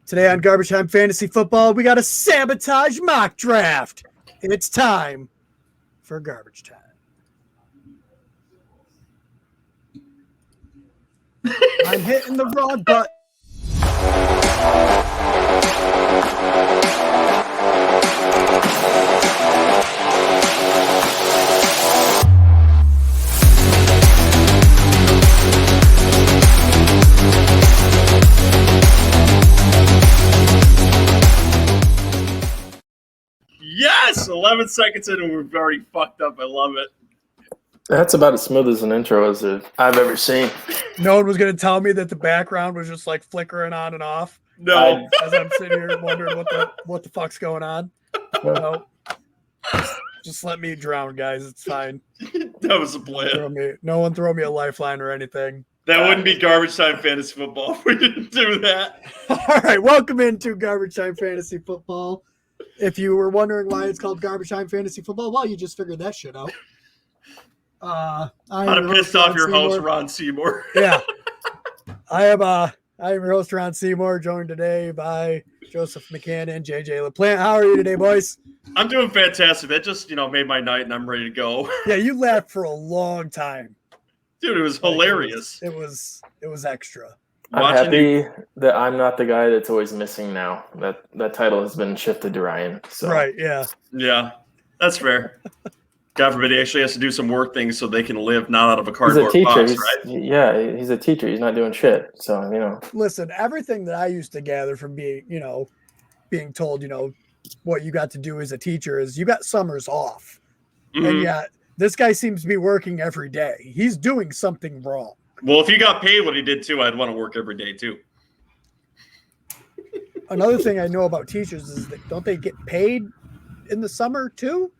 Today on Garbage Time Fantasy Football, we got a Sabotage Mock Draft. It's time for Garbage Time. I'm hitting the wrong button. Yes! 11 seconds in and we've already fucked up. I love it. That's about as smooth as an intro as I've ever seen. No one was going to tell me that the background was just like flickering on and off. No. As I'm sitting here wondering what the fuck's going on. No. Just let me drown, guys. It's fine. That was a plan. No one throw me a lifeline or anything. That wouldn't be Garbage Time Fantasy Football if we didn't do that. All right, welcome into Garbage Time Fantasy Football. If you were wondering why it's called Garbage Time Fantasy Football, well, you just figured that shit out. I'd have pissed off your host, Ron Seymour. Yeah. I am your host, Ron Seymour, joined today by Joseph McCann and JJ LaPlante. How are you today, boys? I'm doing fantastic. That just, made my night and I'm ready to go. Yeah, you laughed for a long time. Dude, it was hilarious. It was extra. I'm happy that I'm not the guy that's always missing now. That title has been shifted to Ryan. So. Right, yeah. Yeah, that's fair. God forbid he actually has to do some work things so they can live not out of a cardboard box, right? Yeah, he's a teacher. He's not doing shit. So, Listen, everything that I used to gather from being told, what you got to do as a teacher is you got summers off. Mm-hmm. And yet this guy seems to be working every day. He's doing something wrong. Well, if you got paid what he did too, I'd want to work every day too. Another thing I know about teachers is that don't they get paid in the summer too?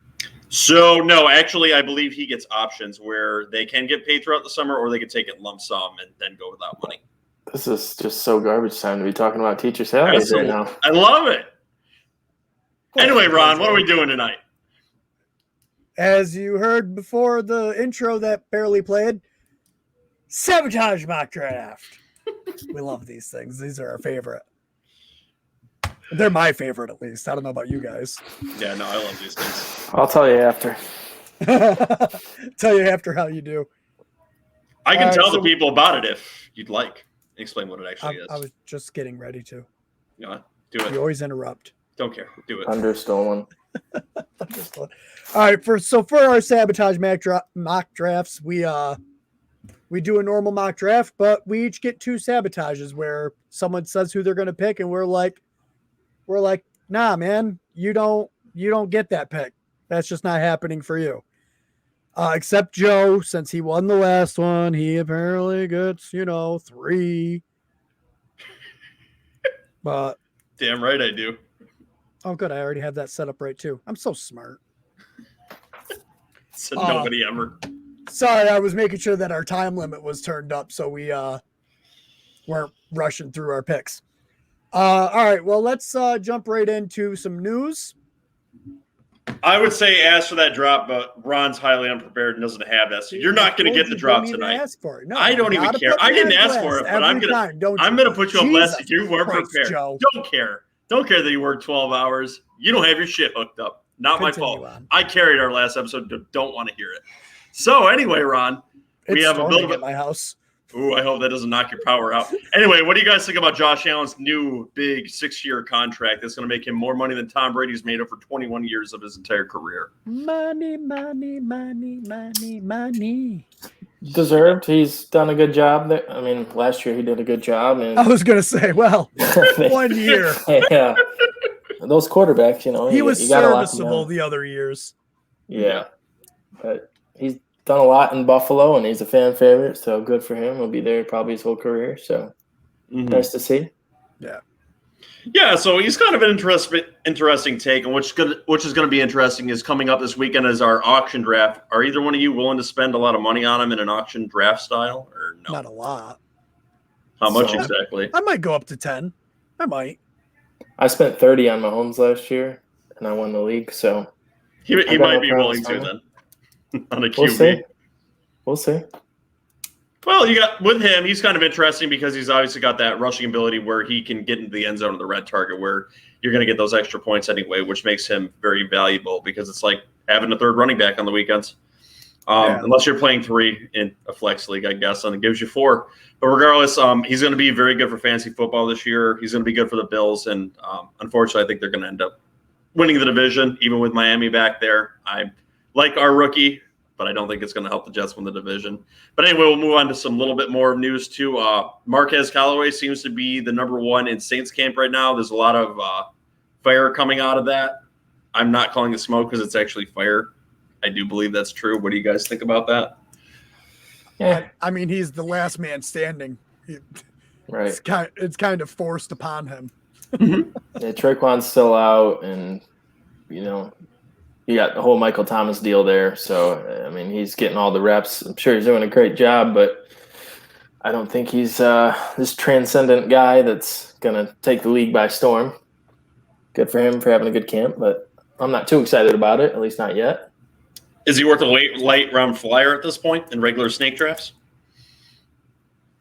So, no, actually, I believe he gets options where they can get paid throughout the summer or they can take it lump sum and then go without money. This is just so garbage time to be talking about teacher salaries right now. I love it. Anyway, Ron, what are we doing tonight? As you heard before the intro that barely played, Sabotage Mock Draft. We love these things. These are our favorite. They're my favorite, at least. I don't know about you guys. Yeah, no, I love these things. I'll tell you after. Tell you after how you do. I can tell the people about it if you'd like. Explain what it actually is. I was just getting ready to. Do it. You always interrupt. Don't care. Do it. Understolen. All right. For our Sabotage mock drafts, we do a normal mock draft, but we each get 2 sabotages where someone says who they're going to pick, and we're like, nah, man, you don't get that pick. That's just not happening for you. Except Joe, since he won the last one, he apparently gets 3. But damn right I do. Oh, good. I already have that set up right too. I'm so smart. Said nobody ever. Sorry, I was making sure that our time limit was turned up so we weren't rushing through our picks. All right, well, let's jump right into some news. I would say ask for that drop, but Ron's highly unprepared and doesn't have that, so you're not going to get the drop tonight. Ask for it. No, I don't even care. I didn't ask for it, but I'm going to put you on blast if you weren't prepared. Joe. Don't care. Don't care that you worked 12 hours. You don't have your shit hooked up. Not my fault. I carried our last episode. Don't want to hear it. So anyway, Ron, we have a build at my house. Ooh, I hope that doesn't knock your power out. Anyway, what do you guys think about Josh Allen's new big 6-year contract that's going to make him more money than Tom Brady's made over 21 years of his entire career? Money, money, money, money, money. Deserved. He's done a good job. I mean, last year he did a good job. And I was going to say, well, 1 year. Yeah. Those quarterbacks, he was serviceable the other years. Yeah. But he's done a lot in Buffalo, and he's a fan favorite, so good for him. He'll be there probably his whole career, so nice to see. Yeah. Yeah, so he's kind of an interesting take, and which is going to be interesting is coming up this weekend is our auction draft. Are either one of you willing to spend a lot of money on him in an auction draft style, or no? Not a lot. How much exactly? I might go up to 10. I might. I spent 30 on Mahomes last year, and I won the league, so he might be willing to then. On a QB. We'll see. Well, you got with him, he's kind of interesting because he's obviously got that rushing ability where he can get into the end zone of the red target where you're going to get those extra points anyway, which makes him very valuable because it's like having a third running back on the weekends. Unless you're playing 3 in a flex league, I guess, and it gives you 4. But regardless, he's going to be very good for fantasy football this year. He's going to be good for the Bills, and unfortunately, I think they're going to end up winning the division, even with Miami back there. I like our rookie, but I don't think it's going to help the Jets win the division. But anyway, we'll move on to some little bit more news too. Marquez Callaway seems to be the number 1 in Saints camp right now. There's a lot of fire coming out of that. I'm not calling it smoke because it's actually fire. I do believe that's true. What do you guys think about that? Yeah, I mean, he's the last man standing. Right. It's kind of forced upon him. Yeah, Traquan's still out, and you got the whole Michael Thomas deal there. So I mean, he's getting all the reps. I'm sure he's doing a great job, but I don't think he's this transcendent guy that's gonna take the league by storm. Good for him for having a good camp, but I'm not too excited about it. At least not yet. Is he worth a late round flyer at this point in regular snake drafts?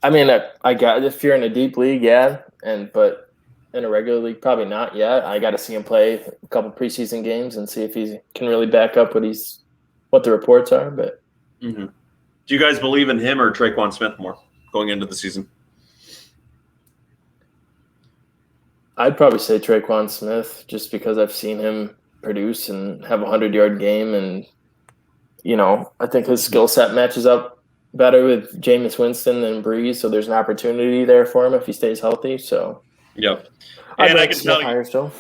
I mean, I got if you're in a deep league, yeah, but in a regular league, probably not yet. I got to see him play a couple preseason games and see if he can really back up what the reports are. But do you guys believe in him or Traquan Smith more going into the season? I'd probably say Traquan Smith just because I've seen him produce and have a 100-yard game, and I think his skill set matches up better with Jameis Winston than Breeze, so there's an opportunity there for him if he stays healthy. So, yep. And I can tell you still.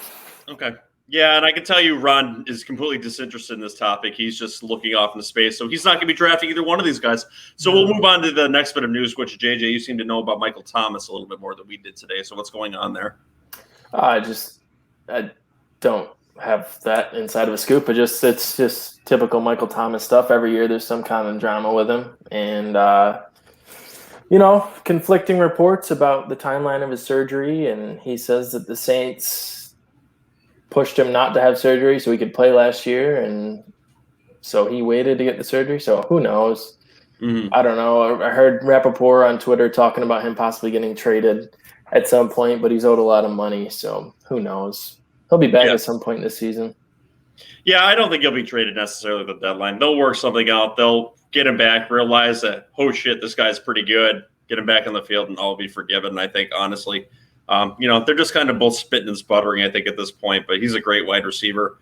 Okay. Yeah, and I can tell you Ron is completely disinterested in this topic. He's just looking off into space, so he's not going to be drafting either one of these guys. So we'll move on to the next bit of news, which, JJ, you seem to know about Michael Thomas a little bit more than we did today. So what's going on there? I don't have that inside of a scoop, but it's just typical Michael Thomas stuff. Every year there's some kind of drama with him, and conflicting reports about the timeline of his surgery, and he says that the Saints pushed him not to have surgery so he could play last year, and so he waited to get the surgery. So who knows? I don't know. I heard Rappaport on Twitter talking about him possibly getting traded at some point, but he's owed a lot of money, so who knows? He'll be back at some point this season. Yeah, I don't think he'll be traded necessarily at the deadline. They'll work something out. They'll get him back, realize that, oh, shit, this guy's pretty good, get him back on the field, and all be forgiven, I think, honestly. They're just kind of both spitting and sputtering, I think, at this point, but he's a great wide receiver.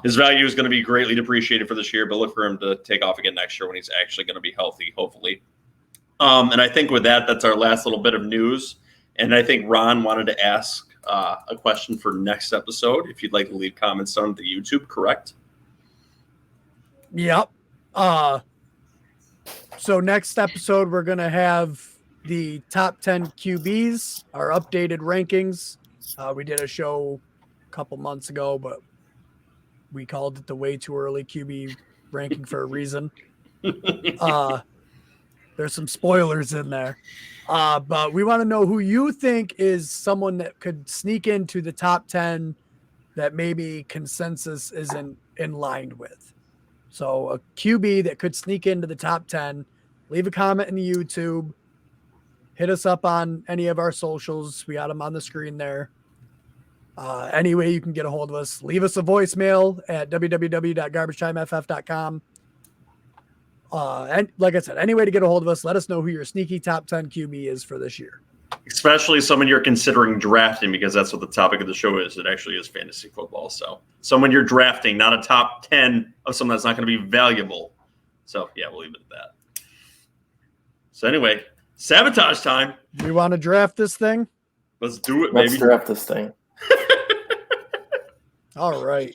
His value is going to be greatly depreciated for this year, but look for him to take off again next year when he's actually going to be healthy, hopefully. And I think with that, that's our last little bit of news. And I think Ron wanted to ask a question for next episode. If you'd like to leave comments on the YouTube, correct? Yep. So next episode, we're going to have the top 10 QBs, our updated rankings. We did a show a couple months ago, but we called it the way too early QB ranking for a reason. There's some spoilers in there. But we want to know who you think is someone that could sneak into the top 10 that maybe consensus isn't in line with. So a QB that could sneak into the top 10, leave a comment in the YouTube, hit us up on any of our socials. We got them on the screen there. Any way you can get a hold of us, leave us a voicemail at www.garbagetimeff.com. And like I said, any way to get a hold of us, let us know who your sneaky top 10 QB is for this year. Especially someone you're considering drafting, because that's what the topic of the show is. It actually is fantasy football. So someone you're drafting, not a top 10 of someone that's not going to be valuable. So yeah, we'll leave it at that. So anyway, sabotage time. We want to draft this thing? Let's do it, baby. Let's draft this thing. All right.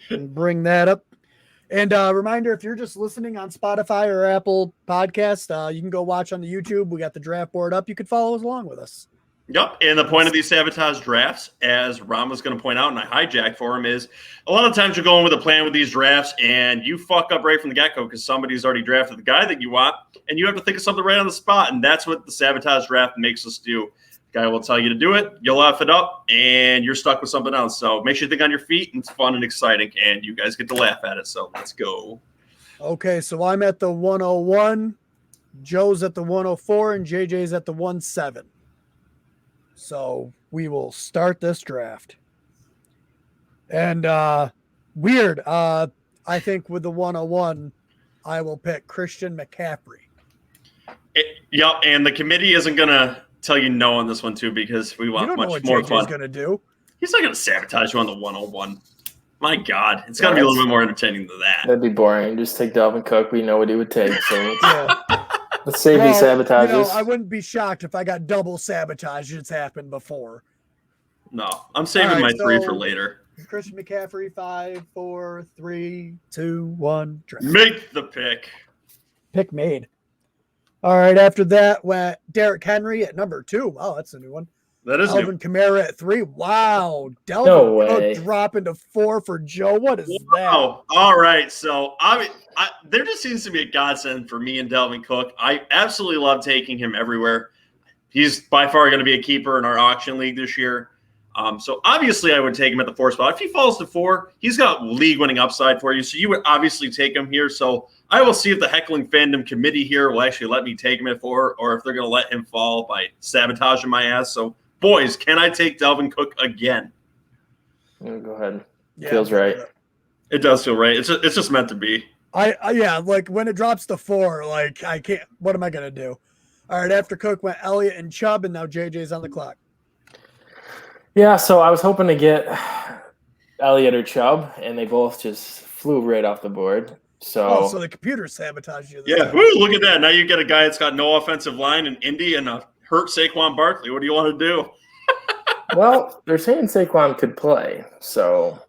And bring that up. And reminder, if you're just listening on Spotify or Apple Podcast, you can go watch on the YouTube. We got the draft board up. You could follow us along with us. Yep. And the point of these sabotage drafts, as Ron was going to point out, and I hijacked for him, is a lot of times you're going with a plan with these drafts and you fuck up right from the get-go because somebody's already drafted the guy that you want, and you have to think of something right on the spot. And that's what the sabotage draft makes us do. The guy will tell you to do it. You'll laugh it up, and you're stuck with something else. So make sure you think on your feet, and it's fun and exciting, and you guys get to laugh at it. So let's go. Okay, so I'm at the 101. Joe's at the 104 and JJ's at the 17. So we will start this draft. And weird. I think with the 101, I will pick Christian McCaffery. Yep, and the committee isn't going to tell you no on this one, too, because we want much more fun. JJ's going to do. He's not going to sabotage you on the 101. My God, it's got to be a little bit more entertaining than that. That'd be boring. Just take Dalvin Cook. We know what he would take. So let's save these sabotages. I wouldn't be shocked if I got double sabotage. It's happened before. No, I'm saving my 3 for later. Christian McCaffery, 5, 4, 3, 2, 1. Draft. Make the pick. Pick made. All right. After that went Derrick Henry at number 2. Wow, that's a new one. That is Alvin Kamara at 3. Wow. No way. Dropping to 4 for Joe. What is that? All right. So there just seems to be a godsend for me and Dalvin Cook. I absolutely love taking him everywhere. He's by far going to be a keeper in our auction league this year. So obviously I would take him at the 4 spot. If he falls to 4, he's got league-winning upside for you. So you would obviously take him here. So I will see if the heckling fandom committee here will actually let me take him at 4, or if they're going to let him fall by sabotaging my ass. So, boys, can I take Dalvin Cook again? Go ahead. Yeah, feels right. It does feel right. It's just meant to be. Like when it drops to 4, like I can't. What am I going to do? All right, after Cook went Elliott and Chubb, and now JJ's on the clock. Yeah, so I was hoping to get Elliott or Chubb, and they both just flew right off the board. So the computer sabotaged you. Yeah, look at that. Now you get a guy that's got no offensive line in Indy and a hurt Saquon Barkley. What do you want to do? Well, they're saying Saquon could play, so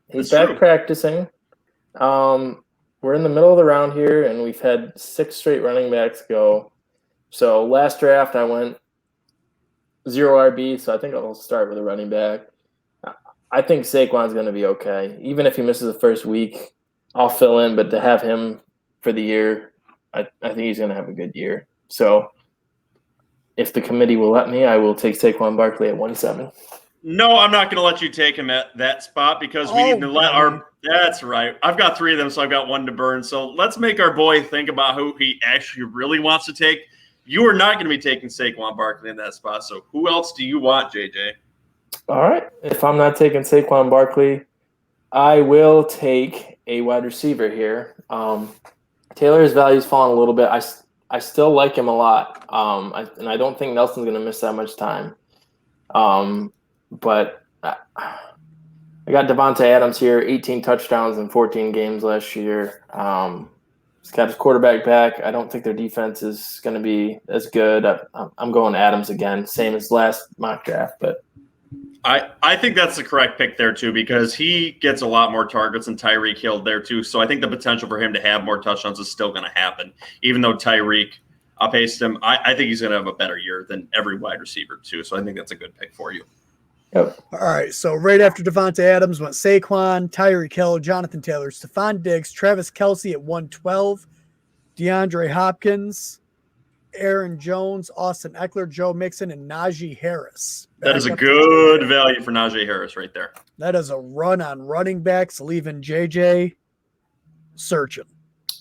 he's back practicing. We're in the middle of the round here, and we've had 6 straight running backs go. So last draft I went 0 RB, so I think I'll start with a running back. I think Saquon's going to be okay. Even if he misses the first week, I'll fill in, but to have him for the year, I think he's going to have a good year. So if the committee will let me, I will take Saquon Barkley at 17. No, I'm not going to let you take him at that spot because we need to let our – that's right. I've got 3 of them, so I've got 1 to burn. So let's make our boy think about who he actually really wants to take. You are not going to be taking Saquon Barkley in that spot. So who else do you want, JJ? All right. If I'm not taking Saquon Barkley, I will take a wide receiver here. Taylor's value's fallen a little bit. I still like him a lot. And I don't think Nelson's going to miss that much time. But I got Devontae Adams here, 18 touchdowns in 14 games last year. He's got his quarterback back. I don't think their defense is going to be as good. I'm going Adams again, same as last mock draft. But I think that's the correct pick there, too, because he gets a lot more targets than Tyreek Hill there, too. So I think the potential for him to have more touchdowns is still going to happen, even though Tyreek outpaced him. I think he's going to have a better year than every wide receiver, too. So I think that's a good pick for you. Yep. All right, so right after Devontae Adams went Saquon, Tyreek Hill, Jonathan Taylor, Stephon Diggs, Travis Kelce at 112, DeAndre Hopkins, Aaron Jones, Austin Eckler, Joe Mixon, and Najee Harris. That is a good value for Najee Harris right there. That is a run on running backs, leaving JJ searching.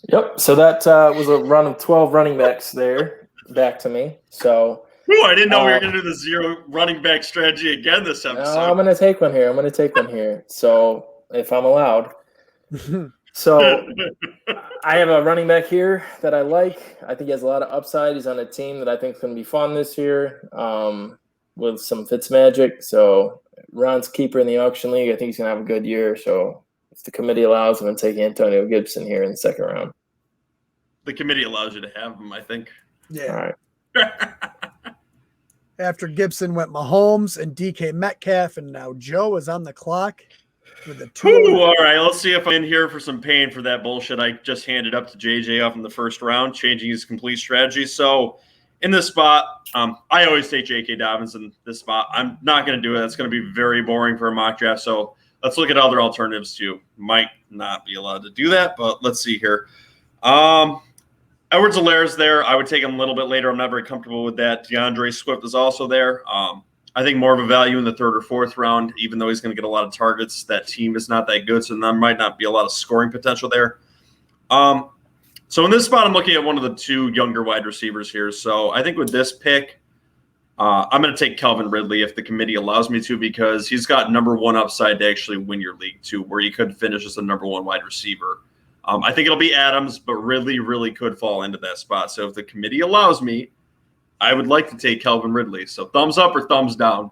Yep, so that was a run of 12 running backs there back to me. So I didn't know we were going to do the 0 running back strategy again this episode. I'm going to take one here. So if I'm allowed. So I have a running back here that I like. I think he has a lot of upside. He's on a team that I think is going to be fun this year with some Fitzmagic. So Ron's keeper in the auction league. I think he's going to have a good year. So if the committee allows, I'm going to take Antonio Gibson here in the 2nd round. The committee allows you to have him, I think. Yeah. All right. After Gibson went Mahomes and DK Metcalf, and now Joe is on the clock with the 2. All right, let's see if I'm in here for some pain for that bullshit I just handed up to JJ off in the 1st round, changing his complete strategy. So in this spot, I always take J.K. Dobbins in this spot. I'm not going to do it. That's going to be very boring for a mock draft. So let's look at other alternatives too. Might not be allowed to do that, but let's see here. Edwards-Helaire's there. I would take him a little bit later. I'm not very comfortable with that. DeAndre Swift is also there. I think more of a value in the 3rd or 4th round, even though he's going to get a lot of targets. That team is not that good, so there might not be a lot of scoring potential there. So in this spot, I'm looking at one of the two younger wide receivers here. So I think with this pick, I'm going to take Calvin Ridley if the committee allows me to, because he's got number one upside to actually win your league too, where he could finish as the number one wide receiver. I think it'll be Adams, but Ridley really could fall into that spot. So if the committee allows me, I would like to take Calvin Ridley. So thumbs up or thumbs down?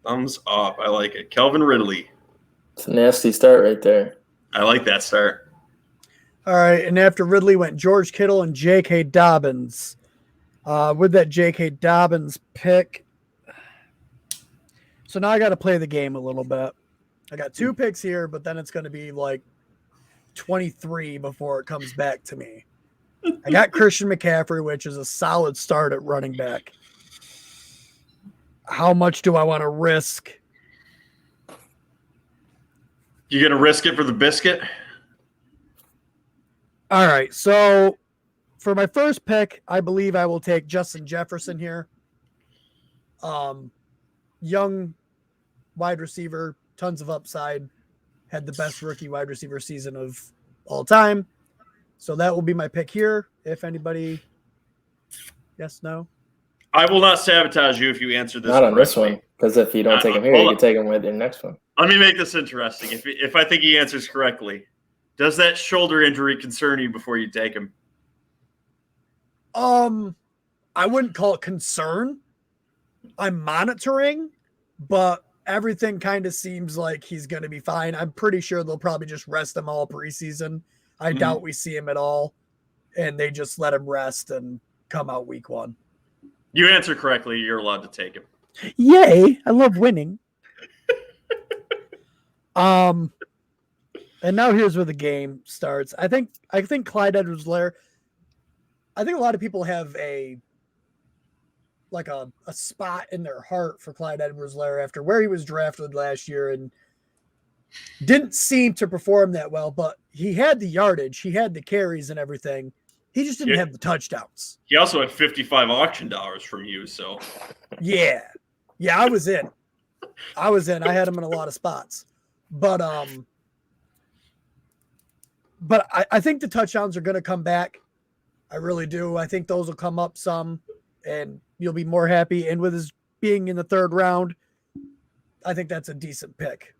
Thumbs up. I like it. Calvin Ridley. It's a nasty start right there. I like that start. All right, and after Ridley went George Kittle and J.K. Dobbins. With that J.K. Dobbins pick, so now I got to play the game a little bit. I got 2 picks here, but then it's going to be like 23 before it comes back to me. I got Christian McCaffery, which is a solid start at running back. How much do I want to risk? You going to risk it for the biscuit? All right, so for my first pick, I believe I will take Justin Jefferson here. Young wide receiver, tons of upside, had the best rookie wide receiver season of all time. So that will be my pick here. If anybody, yes, no? I will not sabotage you if you answer this. Not on this one, because if you don't take him here, you can take him with your next one. Let me make this interesting. If I think he answers correctly, does that shoulder injury concern you before you take him? I wouldn't call it concern. I'm monitoring, but everything kind of seems like he's going to be fine. I'm pretty sure they'll probably just rest him all preseason. I doubt we see him at all, and they just let him rest and come out week 1. You answer correctly, you're allowed to take him. Yay! I love winning. And now here's where the game starts. I think Clyde Edwards-Helaire. I think a lot of people have a spot in their heart for Clyde Edwards-Helaire after where he was drafted last year and didn't seem to perform that well, but he had the yardage, he had the carries and everything. He just didn't have the touchdowns. He also had 55 auction dollars from you, so. Yeah, I was in. I had him in a lot of spots. But I think the touchdowns are going to come back. I really do. I think those will come up some, and you'll be more happy. And with his being in the 3rd round, I think that's a decent pick.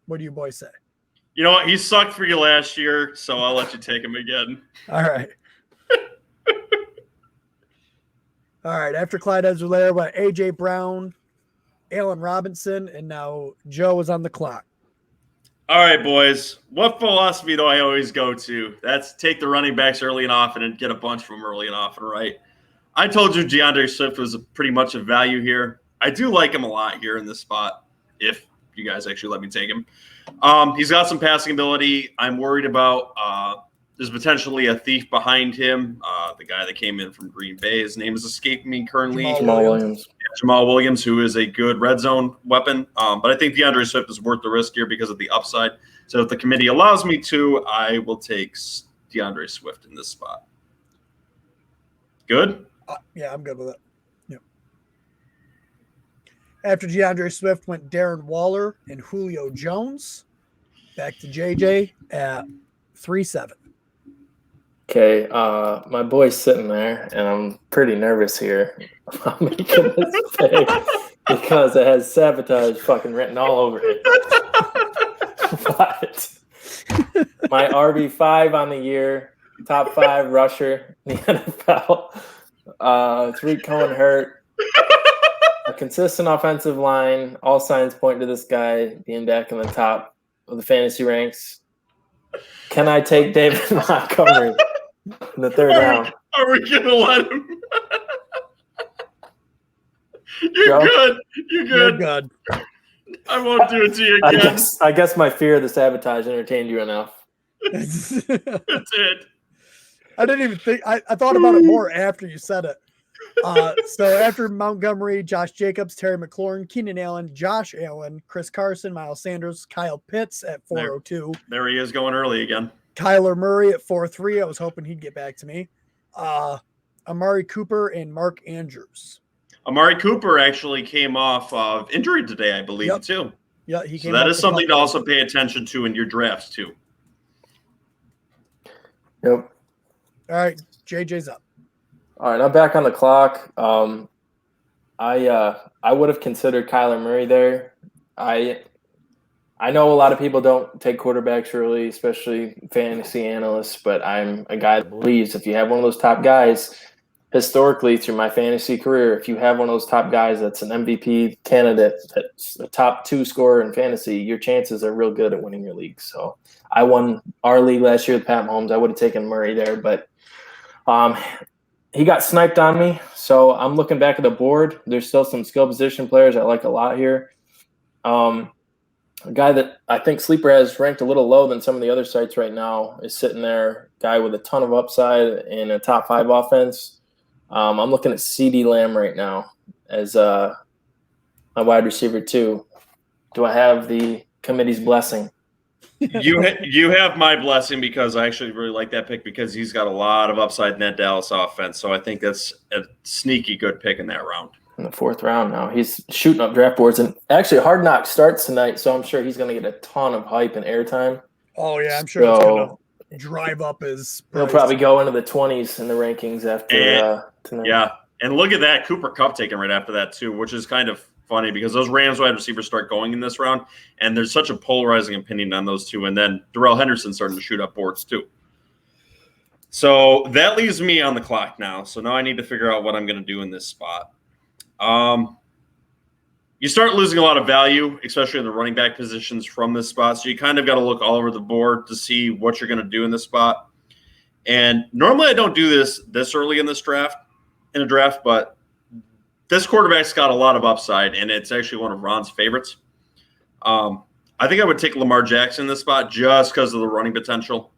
What do you boys say? You know what? He sucked for you last year, so I'll let you take him again. All right. All right. After Clyde Edwards-Helaire, went A.J. Brown, Allen Robinson, and now Joe is on the clock. All right, boys. What philosophy do I always go to? That's take the running backs early and often and get a bunch of them early and often, right? I told you DeAndre Swift was pretty much a value here. I do like him a lot here in this spot, if you guys actually let me take him. He's got some passing ability. I'm worried about there's potentially a thief behind him, the guy that came in from Green Bay. His name is escaping me currently. Jamal Williams. Jamal Williams, who is a good red zone weapon. But I think DeAndre Swift is worth the risk here because of the upside. So if the committee allows me to, I will take DeAndre Swift in this spot. Good? Yeah, I'm good with it. Yep. After DeAndre Swift went Darren Waller and Julio Jones. Back to JJ at 3-7. Okay, my boy's sitting there, and I'm pretty nervous here. I'm making this pick because it has Sabotage fucking written all over it. But my RB5 on the year, top 5 rusher in the NFL. Tariq Cohen hurt. A consistent offensive line. All signs point to this guy being back in the top of the fantasy ranks. Can I take David Montgomery in the 3rd round? Are we going to let him? You're good. You're good. I won't do it to you again. I guess my fear of the sabotage entertained you enough. That's it. I didn't even think. I thought about it more after you said it. So after Montgomery, Josh Jacobs, Terry McLaurin, Keenan Allen, Josh Allen, Chris Carson, Miles Sanders, Kyle Pitts at 402. There he is going early again. Kyler Murray at 4-3. I was hoping he'd get back to me. Amari Cooper and Mark Andrews. Amari Cooper actually came off of injury today, I believe, too. Yeah, he came. So that is something to also pay attention to in your drafts, too. Yep. All right, JJ's up. All right, I'm back on the clock. I would have considered Kyler Murray there. I know a lot of people don't take quarterbacks early, especially fantasy analysts, but I'm a guy that believes if you have one of those top guys, historically through my fantasy career, if you have one of those top guys that's an MVP candidate, that's a top 2 scorer in fantasy, your chances are real good at winning your league. So I won our league last year with Pat Mahomes. I would have taken Murray there, but he got sniped on me. So I'm looking back at the board. There's still some skill position players I like a lot here. A guy that I think Sleeper has ranked a little low than some of the other sites right now is sitting there, guy with a ton of upside in a top 5 offense. I'm looking at CD Lamb right now as my wide receiver 2. Do I have the committee's blessing? You have my blessing because I actually really like that pick because he's got a lot of upside in that Dallas offense. So I think that's a sneaky good pick in that round. In the 4th round now. He's shooting up draft boards. And actually, Hard Knock starts tonight, so I'm sure he's going to get a ton of hype and airtime. Oh, yeah, I'm sure it's going to drive up his price. He'll probably go into the 20s in the rankings after tonight. Yeah, and look at that. Cooper Kupp taken right after that, too, which is kind of funny because those Rams wide receivers start going in this round, and there's such a polarizing opinion on those two. And then Darrell Henderson starting to shoot up boards, too. So that leaves me on the clock now. So now I need to figure out what I'm going to do in this spot. You start losing a lot of value, especially in the running back positions from this spot. So you kind of got to look all over the board to see what you're going to do in this spot. And normally I don't do this early in a draft, but this quarterback's got a lot of upside, and it's actually one of Ron's favorites. I think I would take Lamar Jackson in this spot just because of the running potential.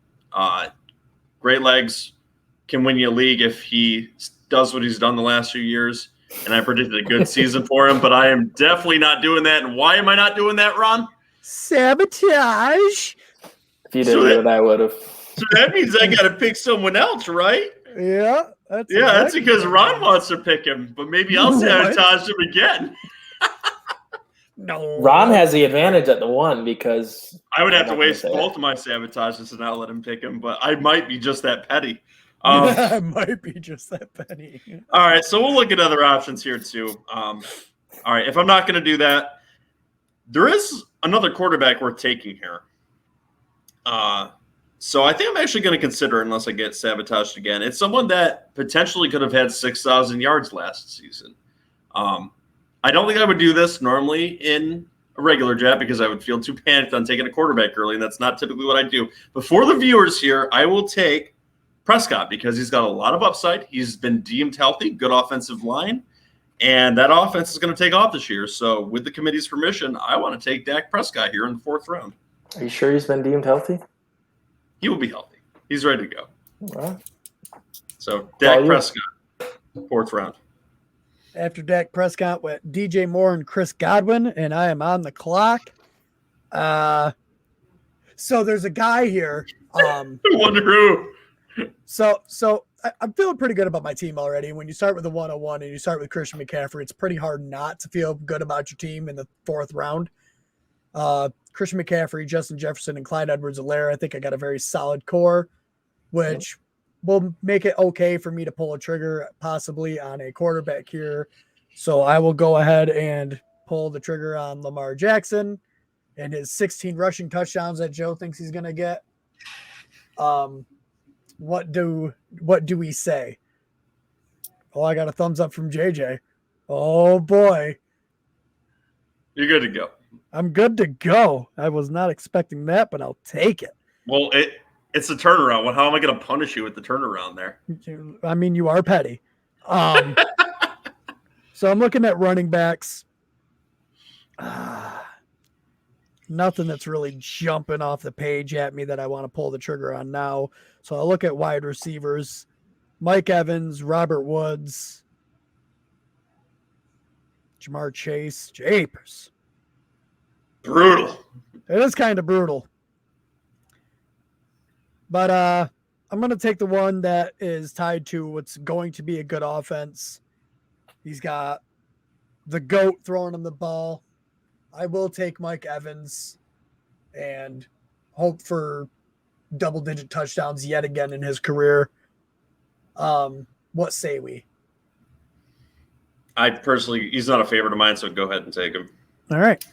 Great legs, can win you a league if he does what he's done the last few years. And I predicted a good season for him, but I am definitely not doing that. And why am I not doing that, Ron? Sabotage. If you did it, I would have. So that means I got to pick someone else, right? Yeah. That's because Ron wants to pick him, but maybe I'll sabotage him again. No. Ron has the advantage at the 1 because I would have to waste both of my sabotages and not let him pick him, but I might be just that petty. It might be just that penny. All right, so we'll look at other options here too. All right, if I'm not going to do that, there is another quarterback worth taking here. So I think I'm actually going to consider, unless I get sabotaged again. It's someone that potentially could have had 6,000 yards last season. I don't think I would do this normally in a regular draft because I would feel too panicked on taking a quarterback early, and that's not typically what I do. But for the viewers here, I will take Prescott because he's got a lot of upside. He's been deemed healthy, good offensive line, and that offense is going to take off this year. So with the committee's permission, I want to take Dak Prescott here in the 4th round. Are you sure he's been deemed healthy? He will be healthy. He's ready to go. Well, so Dak Prescott, 4th round. After Dak Prescott went DJ Moore and Chris Godwin, and I am on the clock. So there's a guy here. I wonder who. So I'm feeling pretty good about my team already. When you start with a 101 and you start with Christian McCaffery, it's pretty hard not to feel good about your team in the 4th round. Christian McCaffrey, Justin Jefferson, and Clyde Edwards-Helaire. I think I got a very solid core, which will make it okay for me to pull a trigger possibly on a quarterback here. So I will go ahead and pull the trigger on Lamar Jackson and his 16 rushing touchdowns that Joe thinks he's going to get. What do we say? Oh, I got a thumbs up from JJ. Oh boy. You're good to go. I'm good to go. I was not expecting that, but I'll take it. Well, it's a turnaround. Well, how am I going to punish you with the turnaround there? I mean, you are petty. So I'm looking at running backs. Nothing that's really jumping off the page at me that I want to pull the trigger on now. So I'll look at wide receivers. Mike Evans, Robert Woods, Jamar Chase, Japers. Brutal. It is kind of brutal. But I'm going to take the one that is tied to what's going to be a good offense. He's got the GOAT throwing him the ball. I will take Mike Evans and hope for double-digit touchdowns yet again in his career. What say we? I personally, he's not a favorite of mine, so go ahead and take him. All right.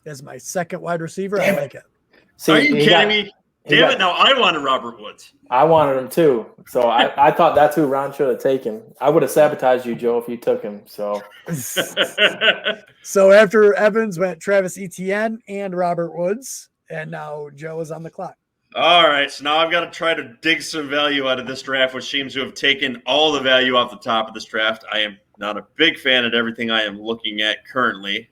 As my second wide receiver, I like it. See, are you kidding me? Damn it! Now I wanted Robert Woods. I wanted him too. So I thought that's who Ron should have taken. I would have sabotaged you, Joe, if you took him. So so after Evans went Travis Etienne and Robert Woods, and now Joe is on the clock. All right, so now I've got to try to dig some value out of this draft, which seems to have taken all the value off the top of this draft. I am not a big fan of everything I am looking at currently.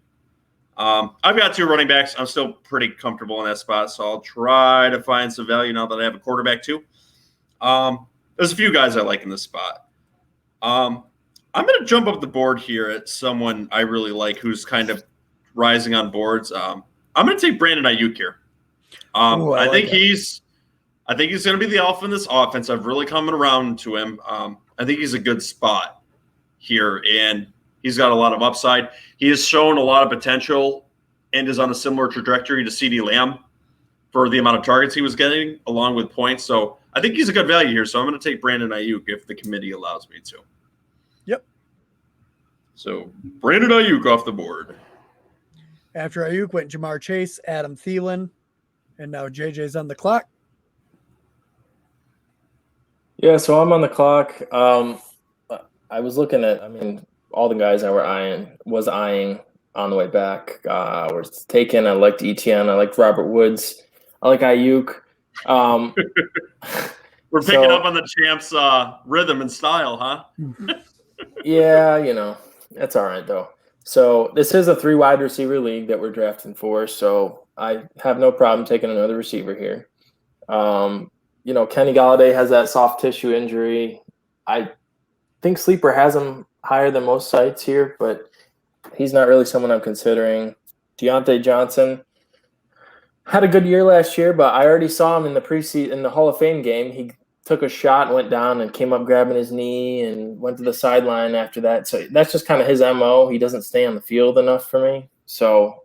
I've got 2 running backs. I'm still pretty comfortable in that spot, so I'll try to find some value now that I have a quarterback too. There's a few guys I like in this spot. I'm going to jump up the board here at someone I really like who's kind of rising on boards. I'm going to take Brandon Ayuk here. I think he's going to be the alpha in this offense. I've really come around to him. I think he's a good spot here, and he's got a lot of upside. He has shown a lot of potential and is on a similar trajectory to CeeDee Lamb for the amount of targets he was getting along with points. So I think he's a good value here. So I'm going to take Brandon Ayuk if the committee allows me to. Yep. So Brandon Ayuk off the board. After Ayuk went Jamar Chase, Adam Thielen, and now JJ's on the clock. Yeah, so I'm on the clock. I was looking at, all the guys I was eyeing on the way back. Was taken. I liked Etienne. I liked Robert Woods. I like Ayuk. We're picking up on the champ's rhythm and style, huh? Yeah, that's all right though. So this is a 3 wide receiver league that we're drafting for. So I have no problem taking another receiver here. Kenny Golladay has that soft tissue injury. I think Sleeper has him higher than most sites here, but he's not really someone I'm considering. Deontay Johnson had a good year last year, but I already saw him in the preseason in the Hall of Fame game. He took a shot, went down, and came up grabbing his knee and went to the sideline after that. So that's just kind of his MO. He doesn't stay on the field enough for me. So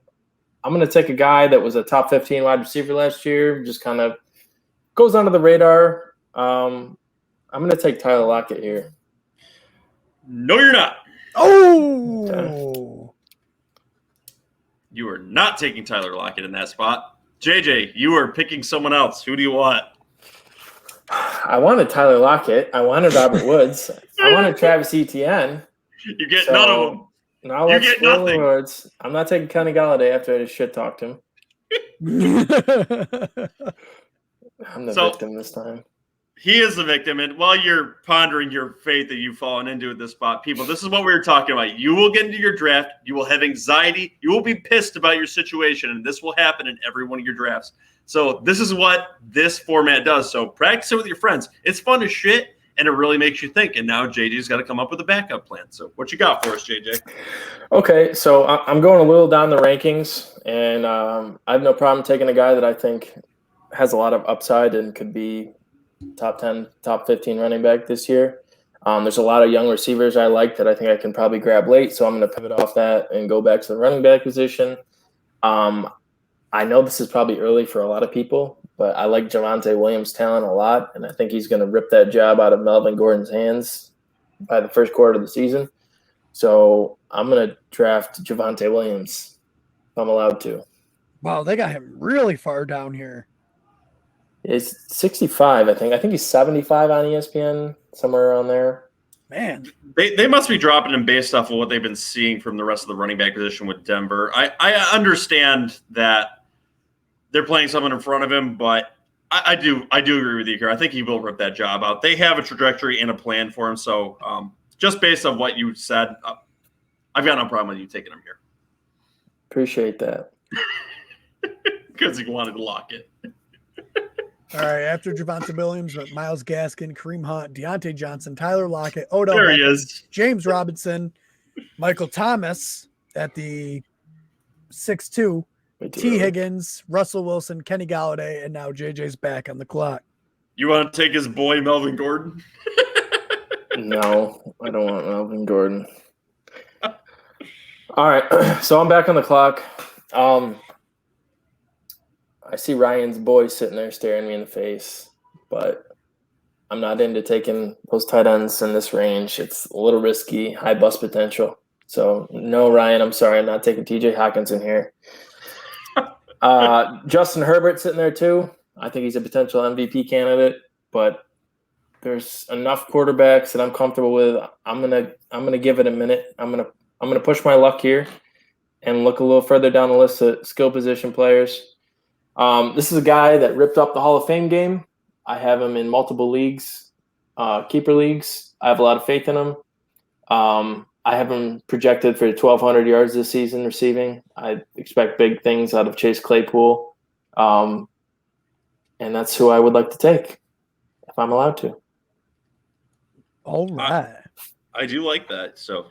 I'm going to take a guy that was a top 15 wide receiver last year, just kind of goes under the radar. I'm going to take Tyler Lockett here. No, you're not. Oh! Okay. You are not taking Tyler Lockett in that spot. JJ, you are picking someone else. Who do you want? I wanted Tyler Lockett. I wanted Robert Woods. I wanted Travis Etienne. You get none of them. Now let's get nothing. Words. I'm not taking Kenny Golladay after I just shit talked him. I'm the victim this time. He is the victim. And while you're pondering your fate that you've fallen into at this spot, people, this is what we were talking about. You will get into your draft. You will have anxiety. You will be pissed about your situation. And this will happen in every one of your drafts. So this is what this format does. So practice it with your friends. It's fun as shit, and it really makes you think. And now JJ's got to come up with a backup plan. So what you got for us, JJ? Okay, so I'm going a little down the rankings, and I have no problem taking a guy that I think has a lot of upside and could be top 10, top 15 running back this year. There's a lot of young receivers I like that I think I can probably grab late, so I'm going to pivot off that and go back to the running back position. I know this is probably early for a lot of people, but I like Javonte Williams' talent a lot, and I think he's going to rip that job out of Melvin Gordon's hands by the first quarter of the season. So I'm going to draft Javonte Williams if I'm allowed to. Wow, they got him really far down here. He's 65, I think. I think he's 75 on ESPN, somewhere around there. Man. They must be dropping him based off of what they've been seeing from the rest of the running back position with Denver. I understand that they're playing someone in front of him, but I do agree with you here. I think he will rip that job out. They have a trajectory and a plan for him. So just based on what you said, I've got no problem with you taking him here. Appreciate that. Because he wanted to lock it. All right, after Javonte Williams, Myles Gaskin, Kareem Hunt, Deontay Johnson, Tyler Lockett, Odell there Beckham, he is. James Robinson, Michael Thomas at the 6'2", T. Higgins, Russell Wilson, Kenny Golladay, and now JJ's back on the clock. You want to take his boy Melvin Gordon? No, I don't want Melvin Gordon. All right, so I'm back on the clock. I see Ryan's boy sitting there staring me in the face, but I'm not into taking those tight ends in this range. It's a little risky, high bust potential. So no, Ryan, I'm sorry. I'm not taking TJ Hawkinson here. Justin Herbert sitting there too. I think he's a potential MVP candidate, but there's enough quarterbacks that I'm comfortable with. I'm gonna give it a minute. I'm gonna push my luck here and look a little further down the list of skill position players. This is a guy that ripped up the Hall of Fame game. I have him in multiple leagues, keeper leagues. I have a lot of faith in him. I have him projected for 1,200 yards this season receiving. I expect big things out of Chase Claypool. And that's who I would like to take if I'm allowed to. All right. I do like that. So,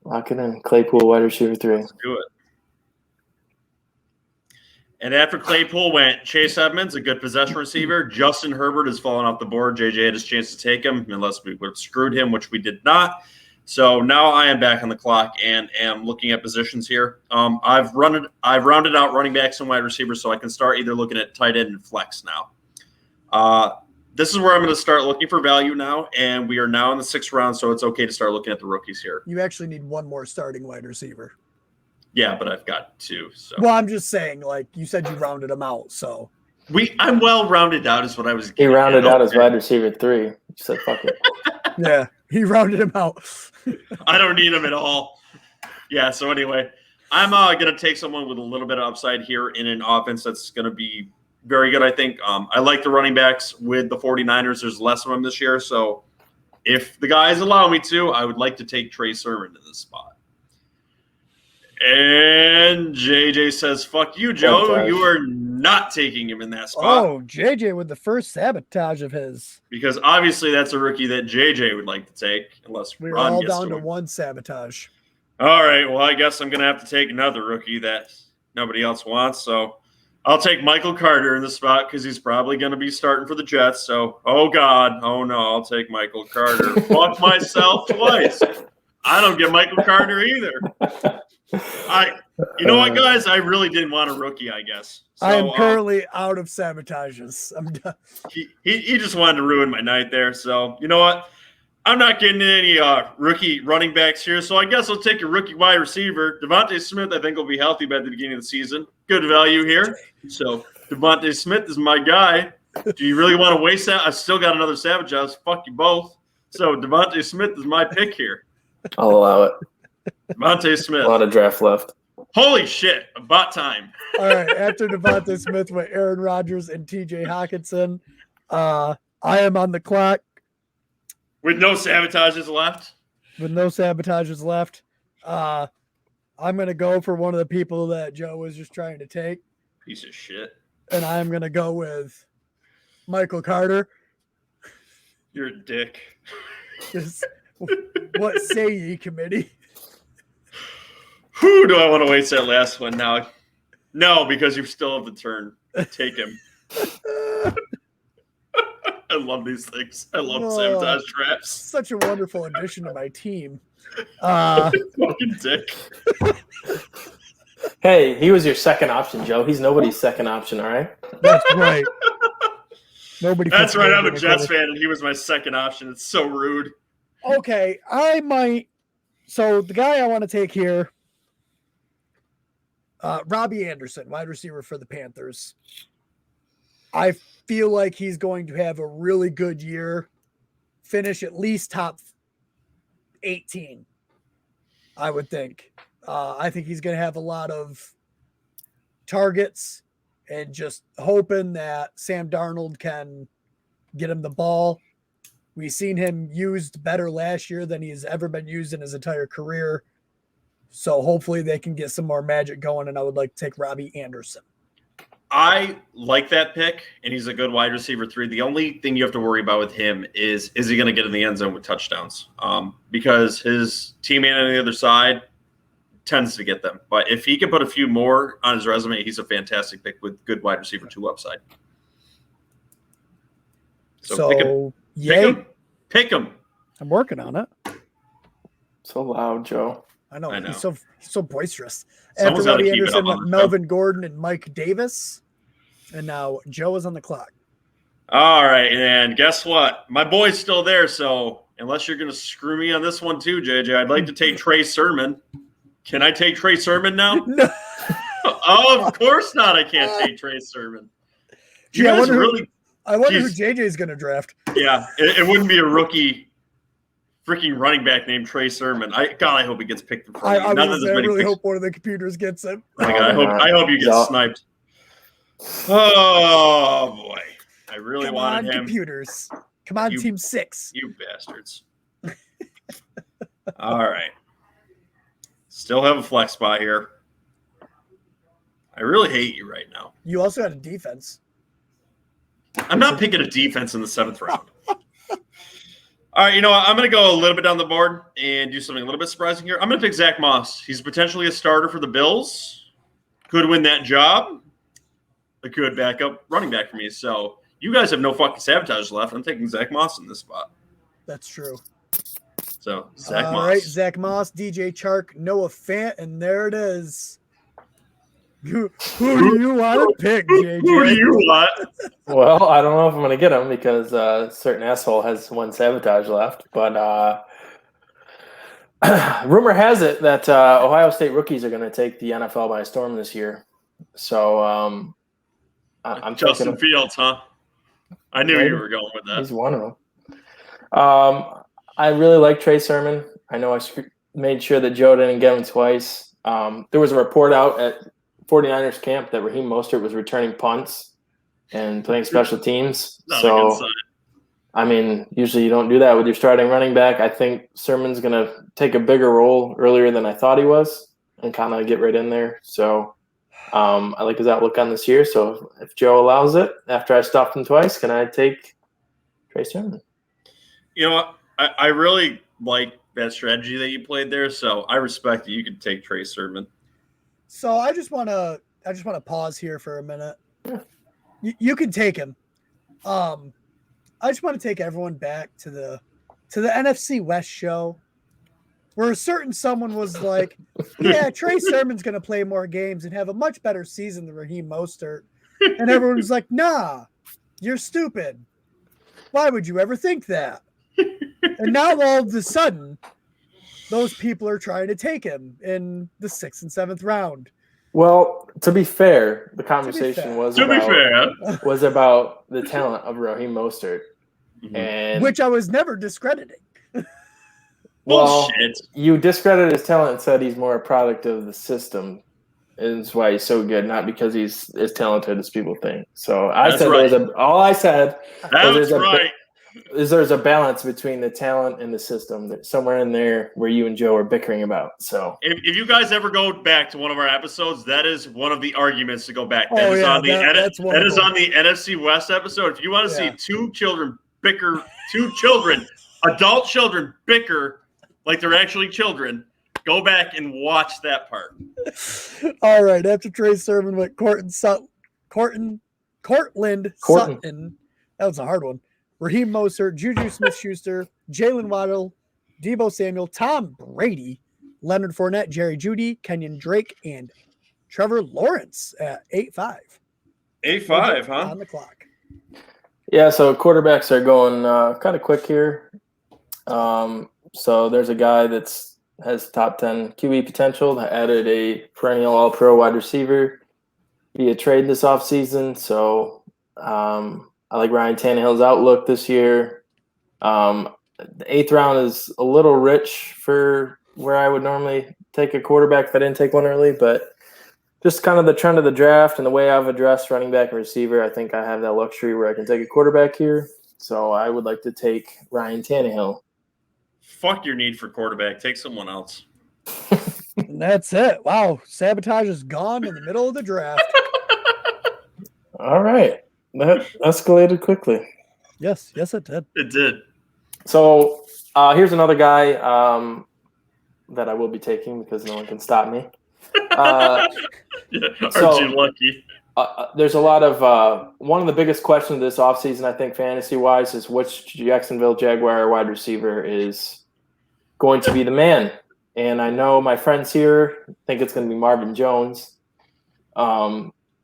lock it in. Claypool, wide receiver 3. Let's do it. And after Claypool went Chase Edmonds, a good possession receiver. Justin Herbert has fallen off the board. JJ had his chance to take him unless we would have screwed him, which we did not. So now I am back on the clock and am looking at positions here. I've rounded out running backs and wide receivers, so I can start either looking at tight end and flex now. This is where I'm going to start looking for value now, and we are now in the 6th round, so it's okay to start looking at the rookies here. You actually need one more starting wide receiver. Yeah, but I've got 2. So. Well, I'm just saying, like you said, you rounded them out. So I'm well rounded out, is what I was. He rounded out as wide receiver 3. He said, "Fuck it." Yeah, he rounded him out. I don't need him at all. Yeah. So anyway, I'm going to take someone with a little bit of upside here in an offense that's going to be very good. I think I like the running backs with the 49ers. There's less of them this year, so if the guys allow me to, I would like to take Trey Sermon in this spot. And JJ says, "Fuck you, Joe. You are not taking him in that spot." Oh, JJ with the first sabotage of his. Because obviously that's a rookie that JJ would like to take, unless we're Ron all gets down to him. one sabotage. All right. Well, I guess I'm going to have to take another rookie that nobody else wants. So I'll take Michael Carter in the spot because he's probably going to be starting for the Jets. So, oh God, oh no, I'll take Michael Carter. Fuck myself twice. I don't get Michael Carter either. You know what, guys? I really didn't want a rookie, I guess. So, I am currently out of sabotages. I'm done. He just wanted to ruin my night there. So, you know what? I'm not getting any rookie running backs here. So I guess I'll take a rookie wide receiver. Devontae Smith, I think, will be healthy by the beginning of the season. Good value here. So Devontae Smith is my guy. Do you really want to waste that? I've still got another Sabotage. Fuck you both. So Devontae Smith is my pick here. I'll allow it. Devontae Smith. A lot of draft left. Holy shit. About time. All right. After Devontae Smith with Aaron Rodgers and TJ Hawkinson, I am on the clock. With no Sabotages left? With no Sabotages left. I'm going to go for one of the people that Joe was just trying to take. Piece of shit. And I'm going to go with Michael Carter. You're a dick. What say ye, committee? Who do I want to waste that last one now? No, because you still have the turn. Take him. I love these things. I love Sabotage traps. Such a wonderful addition to my team. Fucking dick. Hey, he was your second option, Joe. He's nobody's second option, all right? That's right. That's right. I'm a Jets fan, and he was my second option. It's so rude. Okay, I might. So the guy I want to take here, Robbie Anderson, wide receiver for the Panthers. I feel like he's going to have a really good year, finish at least top 18, I would think. I think he's going to have a lot of targets and just hoping that Sam Darnold can get him the ball. We've seen him used better last year than he's ever been used in his entire career. So hopefully they can get some more magic going, and I would like to take Robbie Anderson. I like that pick, and he's a good wide receiver 3. The only thing you have to worry about with him is he going to get in the end zone with touchdowns? Because his teammate on the other side tends to get them. But if he can put a few more on his resume, he's a fantastic pick with good wide receiver 2 upside. So pick him. I'm working on it. So loud, Joe. I know. He's so boisterous. Someone's After Robbie Anderson, Melvin Gordon and Mike Davis. And now Joe is on the clock. All right, and guess what? My boy's still there, so unless you're going to screw me on this one too, JJ, I'd like to take Trey Sermon. Can I take Trey Sermon now? No. Oh, of course not. I can't take Trey Sermon. I wonder who JJ is going to draft. Yeah, it wouldn't be a rookie freaking running back named Trey Sermon. I hope he gets picked in front of you. I really hope one of the computers gets him. I hope you get sniped. Oh, boy. I really wanted him. Computers. Come on, Team 6. You bastards. All right. Still have a flex spot here. I really hate you right now. You also had a defense. I'm not picking a defense in the 7th round. All right, you know what? I'm going to go a little bit down the board and do something a little bit surprising here. I'm going to pick Zach Moss. He's potentially a starter for the Bills. Could win that job. A good backup running back for me. So you guys have no fucking sabotage left. I'm taking Zach Moss in this spot. That's true. So Zach Moss. All right, Zach Moss, DJ Chark, Noah Fant, and there it is. Who do you want to pick, JJ? Who do you want? Well, I don't know if I'm going to get him because a certain asshole has one sabotage left. But rumor has it that Ohio State rookies are going to take the NFL by storm this year. So I'm Justin Fields, huh? I knew you were going with that. He's one of them. I really like Trey Sermon. I know I made sure that Joe didn't get him twice. There was a report out at 49ers camp that Raheem Mostert was returning punts and playing special teams. Not a good sign. I mean, usually you don't do that with your starting running back. I think Sermon's going to take a bigger role earlier than I thought he was and kind of get right in there. So I like his outlook on this year. So if Joe allows it, after I stopped him twice, can I take Trey Sermon? You know what? I really like that strategy that you played there. So I respect that you could take Trey Sermon. So I just want to pause here for a minute. Yeah. You can take him. I just want to take everyone back to the NFC West show where a certain someone was like, yeah, Trey Sermon's going to play more games and have a much better season than Raheem Mostert. And everyone was like, nah, you're stupid. Why would you ever think that? And now all of a sudden, those people are trying to take him in the 6th and 7th round. Well, to be fair, the conversation was about the talent of Raheem Mostert, and which I was never discrediting. Bullshit. You discredited his talent and said he's more a product of the system. Is why he's so good, not because he's as talented as people think. So I said all I said is there's a balance between the talent and the system. That somewhere in there where you and Joe are bickering about. So if you guys ever go back to one of our episodes, that is one of the arguments to go back. That is on the NFC West episode. If you want to see two children, adult children bicker like they're actually children, go back and watch that part. All right. After Trey Sermon went Courtland Sutton. That was a hard one. Raheem Mostert, Juju Smith-Schuster, Jalen Waddle, Deebo Samuel, Tom Brady, Leonard Fournette, Jerry Jeudy, Kenyon Drake, and Trevor Lawrence at 8-5. 8-5, huh? On the clock. Yeah, so quarterbacks are going kind of quick here. So there's a guy has top 10 QB potential. I added a perennial all-pro wide receiver via trade this offseason. So I like Ryan Tannehill's outlook this year. The 8th round is a little rich for where I would normally take a quarterback if I didn't take one early, but just kind of the trend of the draft and the way I've addressed running back and receiver, I think I have that luxury where I can take a quarterback here. So I would like to take Ryan Tannehill. Fuck your need for quarterback. Take someone else. And that's it. Wow. Sabotage is gone in the middle of the draft. All right. That escalated quickly. Yes, it did. It did. So here's another guy that I will be taking because no one can stop me. Aren't you lucky? There's a lot of one of the biggest questions this offseason, I think, fantasy-wise, is which Jacksonville Jaguar wide receiver is going to be the man. And I know my friends here think it's going to be Marvin Jones.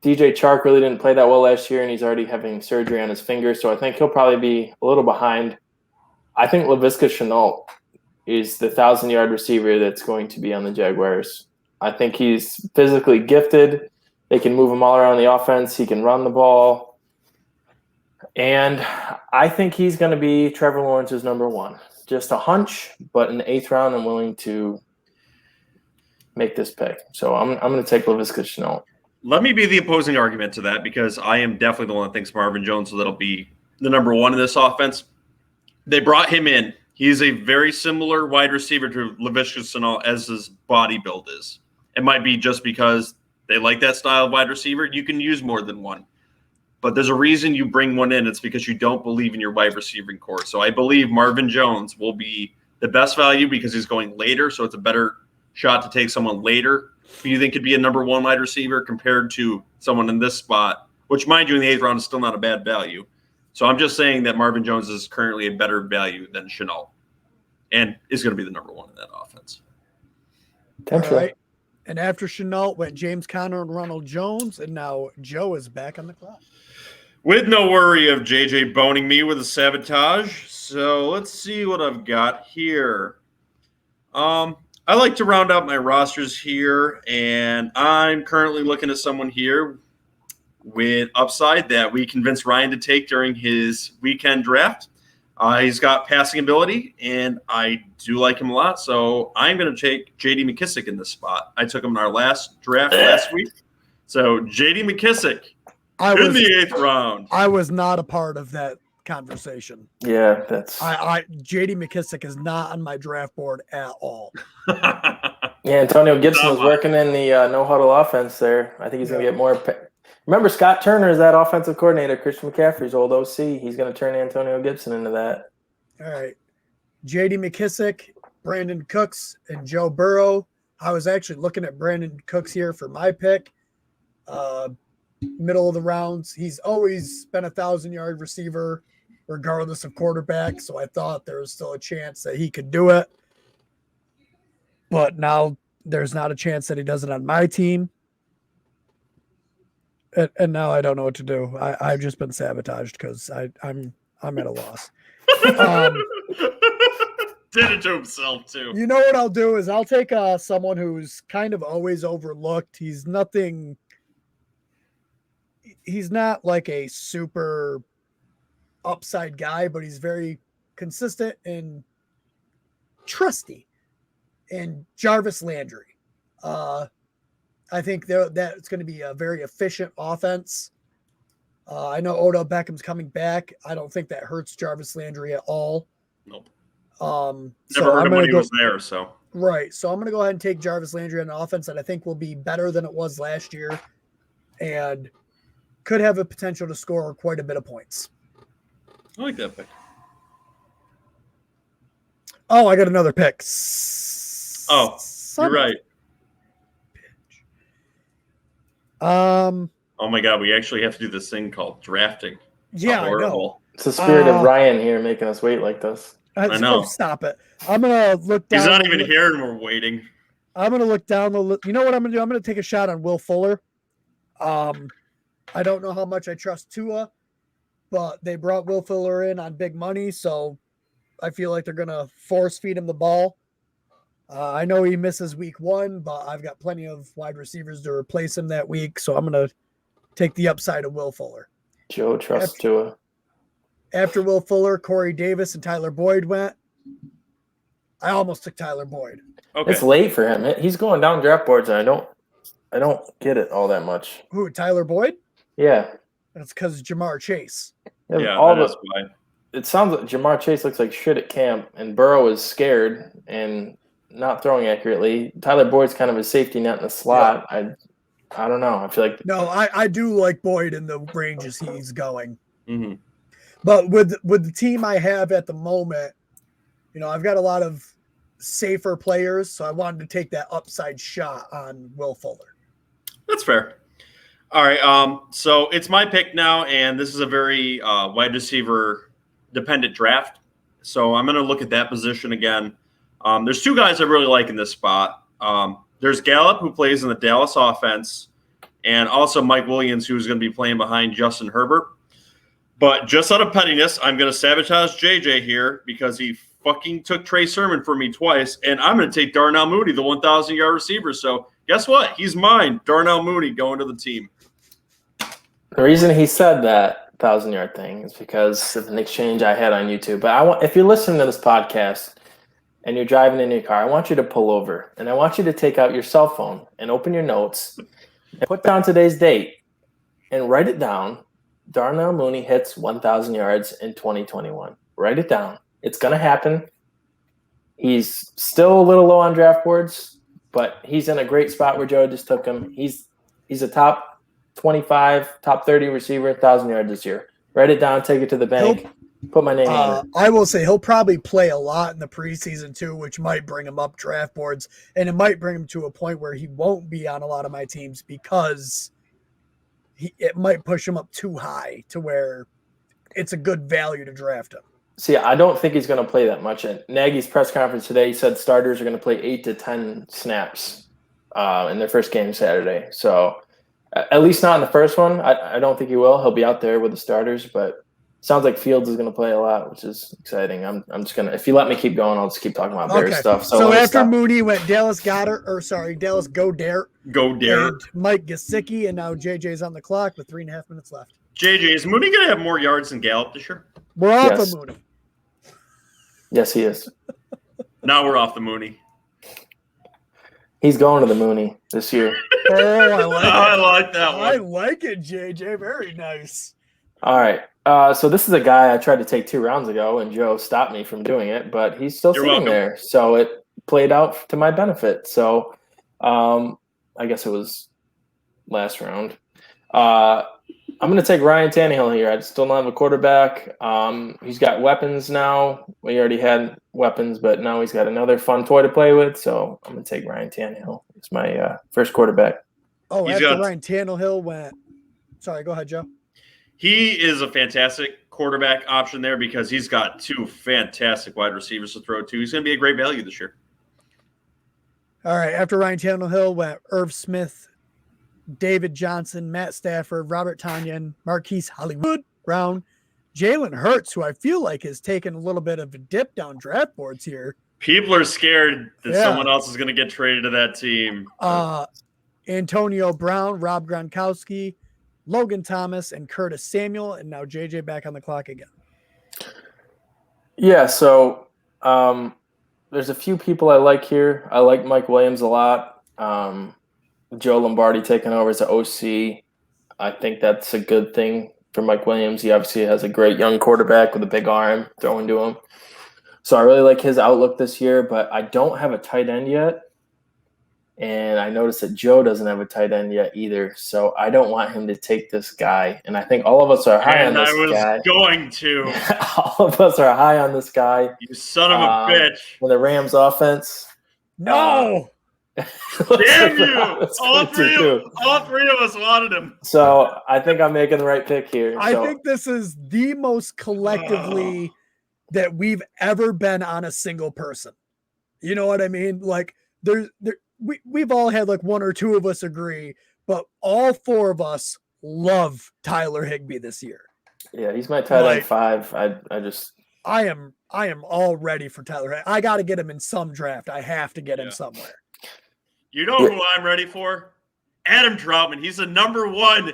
DJ Chark really didn't play that well last year, and he's already having surgery on his finger, so I think he'll probably be a little behind. I think Laviska Shenault is the 1,000-yard receiver that's going to be on the Jaguars. I think he's physically gifted. They can move him all around the offense. He can run the ball. And I think he's going to be Trevor Lawrence's number one. Just a hunch, but in the 8th round, I'm willing to make this pick. So I'm going to take Laviska Shenault. Let me be the opposing argument to that, because I am definitely the one that thinks Marvin Jones will be the number one in this offense. They brought him in. He's a very similar wide receiver to Laviska Shenault as his body build is. It might be just because they like that style of wide receiver. You can use more than one. But there's a reason you bring one in. It's because you don't believe in your wide receiving core. So I believe Marvin Jones will be the best value because he's going later, so it's a better shot to take someone later who you think could be a number one wide receiver compared to someone in this spot, which, mind you, in the 8th round is still not a bad value. So I'm just saying that Marvin Jones is currently a better value than Shenault and is going to be the number one in that offense. All right. And after Shenault went James Conner and Ronald Jones, and now Joe is back on the clock. With no worry of JJ boning me with a sabotage. So let's see what I've got here. I like to round out my rosters here, and I'm currently looking at someone here with upside that we convinced Ryan to take during his weekend draft. He's got passing ability, and I do like him a lot, so I'm going to take J.D. McKissick in this spot. I took him in our last draft last week. So J.D. McKissick in the 8th round. I was not a part of that conversation. Yeah, that's J.D. McKissick is not on my draft board at all. Yeah, Antonio Gibson was working in the no-huddle offense there. I think he's going to get more Remember, Scott Turner is that offensive coordinator, Christian McCaffery's old OC. He's going to turn Antonio Gibson into that. All right. J.D. McKissick, Brandon Cooks, and Joe Burrow. I was actually looking at Brandon Cooks here for my pick. Middle of the rounds. He's always been a 1,000-yard receiver, regardless of quarterback, so I thought there was still a chance that he could do it. But now there's not a chance that he does it on my team. And now I don't know what to do. I've just been sabotaged because I'm at a loss. Did it to himself too. You know what I'll do is I'll take someone who's kind of always overlooked. He's not like a super upside guy, but he's very consistent and trusty. And Jarvis Landry. I think that's going to be a very efficient offense. I know Odell Beckham's coming back. I don't think that hurts Jarvis Landry at all. Nope. Never heard him when he was there. So right. So I'm going to go ahead and take Jarvis Landry on an offense that I think will be better than it was last year, and could have a potential to score quite a bit of points. I like that pick. Oh, I got another pick. You're right. Oh my God, we actually have to do this thing called drafting. Yeah, I know. It's the spirit of Ryan here making us wait like this. I know. Stop it. I'm gonna look down. He's not even here, and we're waiting. I'm gonna look down the list. You know what I'm gonna do? I'm gonna take a shot on Will Fuller. I don't know how much I trust Tua, but they brought Will Fuller in on big money, so I feel like they're gonna force feed him the ball. I know he misses week 1, but I've got plenty of wide receivers to replace him that week, so I'm going to take the upside of Will Fuller. Joe trusts Tua. After Will Fuller, Corey Davis and Tyler Boyd went. I almost took Tyler Boyd. Okay. It's late for him. He's going down draft boards, and I don't get it all that much. Who, Tyler Boyd? Yeah. That's because Jamar Chase. Yeah, that's why. It sounds like Jamar Chase looks like shit at camp, and Burrow is scared and not throwing accurately. Tyler Boyd's kind of a safety net in the slot. Yeah. I don't know. I feel like I do like Boyd in the ranges he's going. Mm-hmm. But with the team I have at the moment, I've got a lot of safer players, so I wanted to take that upside shot on Will Fuller. That's fair. All right. So it's my pick now, and this is a very wide receiver dependent draft. So I'm going to look at that position again. There's two guys I really like in this spot. There's Gallup, who plays in the Dallas offense, and also Mike Williams, who's going to be playing behind Justin Herbert. But just out of pettiness, I'm going to sabotage JJ here because he fucking took Trey Sermon for me twice, and I'm going to take Darnell Mooney, the 1,000-yard receiver. So guess what? He's mine. Darnell Mooney going to the team. The reason he said that 1,000-yard thing is because of an exchange I had on YouTube. But if you're listening to this podcast and you're driving in your car, I want you to pull over, and I want you to take out your cell phone and open your notes and put down today's date and write it down. Darnell Mooney hits 1,000 yards in 2021. Write it down. It's going to happen. He's still a little low on draft boards, but he's in a great spot where Joe just took him. He's a top 25, top 30 receiver, 1,000 yards this year. Write it down, take it to the bank, put my name on it. I will say he'll probably play a lot in the preseason too, which might bring him up draft boards, and it might bring him to a point where he won't be on a lot of my teams because it might push him up too high to where it's a good value to draft him. See, I don't think he's going to play that much. At Nagy's press conference today, he said starters are going to play 8 to 10 snaps in their first game Saturday. So at least not in the first one. I don't think he will. He'll be out there with the starters, but sounds like Fields is going to play a lot, which is exciting. I'm just going to – if you let me keep going, I'll just keep talking about Bears stuff. So after Mooney went Dallas Goedert – Dallas Goedert. And Mike Gesicki, and now JJ's on the clock with 3.5 minutes left. JJ, is Mooney going to have more yards than Gallup this year? We're off of Mooney. Yes, he is. Now we're off the Mooney. He's going to the Mooney this year. Oh, I like it. I like that one. I like it, JJ. Very nice. All right. So this is a guy I tried to take 2 rounds ago, and Joe stopped me from doing it, but he's still sitting there. So it played out to my benefit. So I guess it was last round. I'm going to take Ryan Tannehill here. I still don't have a quarterback. He's got weapons now. We already had weapons, but now he's got another fun toy to play with. So I'm going to take Ryan Tannehill. It's my first quarterback. Oh, Ryan Tannehill went – sorry, go ahead, Joe. He is a fantastic quarterback option there because he's got 2 fantastic wide receivers to throw to. He's going to be a great value this year. All right, after Ryan Tannehill went Irv Smith, David Johnson, Matt Stafford, Robert Tonyan, Marquise Hollywood Brown, Jalen Hurts, who I feel like has taken a little bit of a dip down draft boards here. People are scared that someone else is going to get traded to that team. Antonio Brown, Rob Gronkowski, Logan Thomas, and Curtis Samuel, and now JJ back on the clock again. Yeah, so there's a few people I like here. I like Mike Williams a lot. Joe Lombardi taking over as an OC. I think that's a good thing for Mike Williams. He obviously has a great young quarterback with a big arm throwing to him. So I really like his outlook this year, but I don't have a tight end yet. And I noticed that Joe doesn't have a tight end yet either. So I don't want him to take this guy. And I think all of us are high on this guy. I was going to. All of us are high on this guy. You son of a bitch. With the Rams offense. No. Damn you! All three of us wanted him. So I think I'm making the right pick here. I think this is the most collectively that we've ever been on a single person. You know what I mean? Like we've all had like 1 or 2 of us agree, but all 4 of us love Tyler Higbee this year. Yeah, he's my tight end 5. I am all ready for Tyler Higbee. I got to get him in some draft. I have to get him somewhere. You know who I'm ready for? Adam Troutman. He's the number 1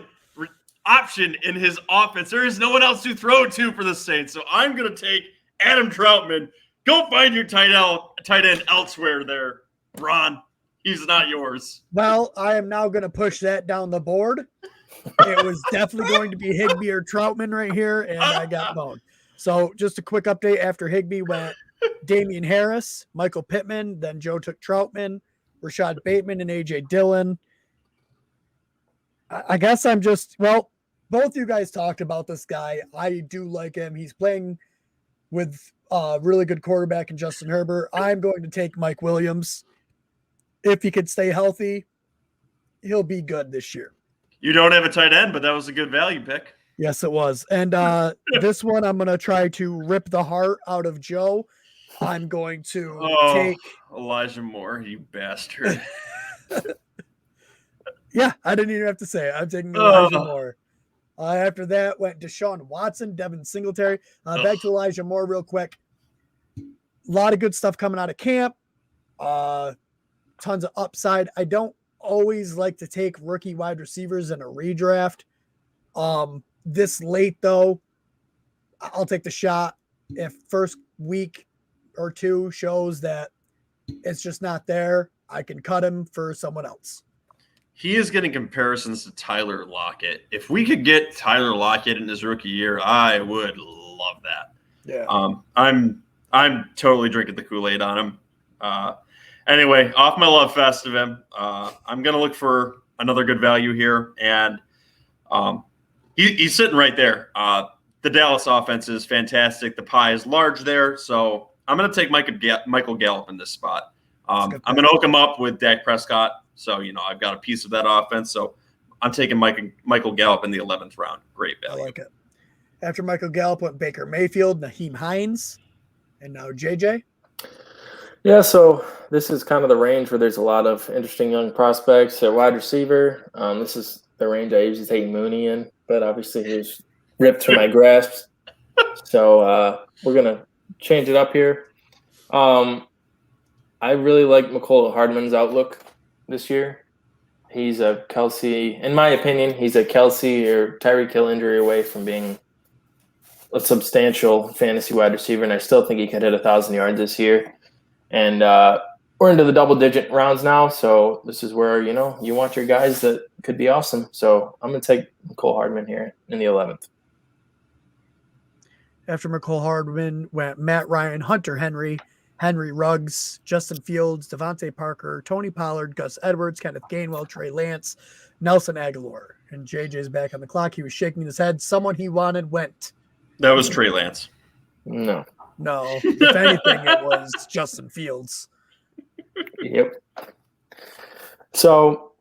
option in his offense. There is no one else to throw to for the Saints. So I'm going to take Adam Troutman. Go find your tight end elsewhere there, Ron. He's not yours. Well, I am now going to push that down the board. It was definitely going to be Higbee or Troutman right here, and I got boned. So just a quick update. After Higbee went Damian Harris, Michael Pittman, then Joe took Troutman, Rashad Bateman, and A.J. Dillon. I guess I'm just – well, both you guys talked about this guy. I do like him. He's playing with a really good quarterback in Justin Herbert. I'm going to take Mike Williams. If he could stay healthy, he'll be good this year. You don't have a tight end, but that was a good value pick. Yes, it was. And this one, I'm going to try to rip the heart out of Joe. I'm going to take Elijah Moore, you bastard. Yeah, I didn't even have to say it. I'm taking Elijah Moore. After that, went Deshaun Watson, Devin Singletary. Back to Elijah Moore real quick. A lot of good stuff coming out of camp. Tons of upside. I don't always like to take rookie wide receivers in a redraft. This late, though, I'll take the shot. If first week or two shows that it's just not there, I can cut him for someone else. He is getting comparisons to Tyler Lockett. If we could get Tyler Lockett in his rookie year, I would love that. Yeah. I'm totally drinking the Kool-Aid on him. Anyway, off my love fest of him, I'm going to look for another good value here, and he's sitting right there. The Dallas offense is fantastic. The pie is large there, so I'm going to take Michael Gallup in this spot. I'm going to hook him up with Dak Prescott. So, I've got a piece of that offense. So I'm taking Michael Gallup in the 11th round. Great value. I like it. After Michael Gallup went Baker Mayfield, Naheem Hines, and now JJ. Yeah, so this is kind of the range where there's a lot of interesting young prospects at wide receiver. This is the range I usually take Mooney in, but obviously he was ripped from my grasp. So we're going to change it up here. I really like Mecole Hardman's outlook this year. He's a Kelsey, in my opinion, he's a Kelsey or Tyreek Hill injury away from being a substantial fantasy wide receiver, and I still think he could hit 1,000 yards this year. And we're into the double-digit rounds now, so this is where, you want your guys that could be awesome. So I'm going to take Mecole Hardman here in the 11th. After Mecole Hardman went Matt Ryan, Hunter Henry, Henry Ruggs, Justin Fields, Devontae Parker, Tony Pollard, Gus Edwards, Kenneth Gainwell, Trey Lance, Nelson Aguilar. And JJ's back on the clock. He was shaking his head. Someone he wanted went. That was Trey Lance. No. If anything, it was Justin Fields. Yep. So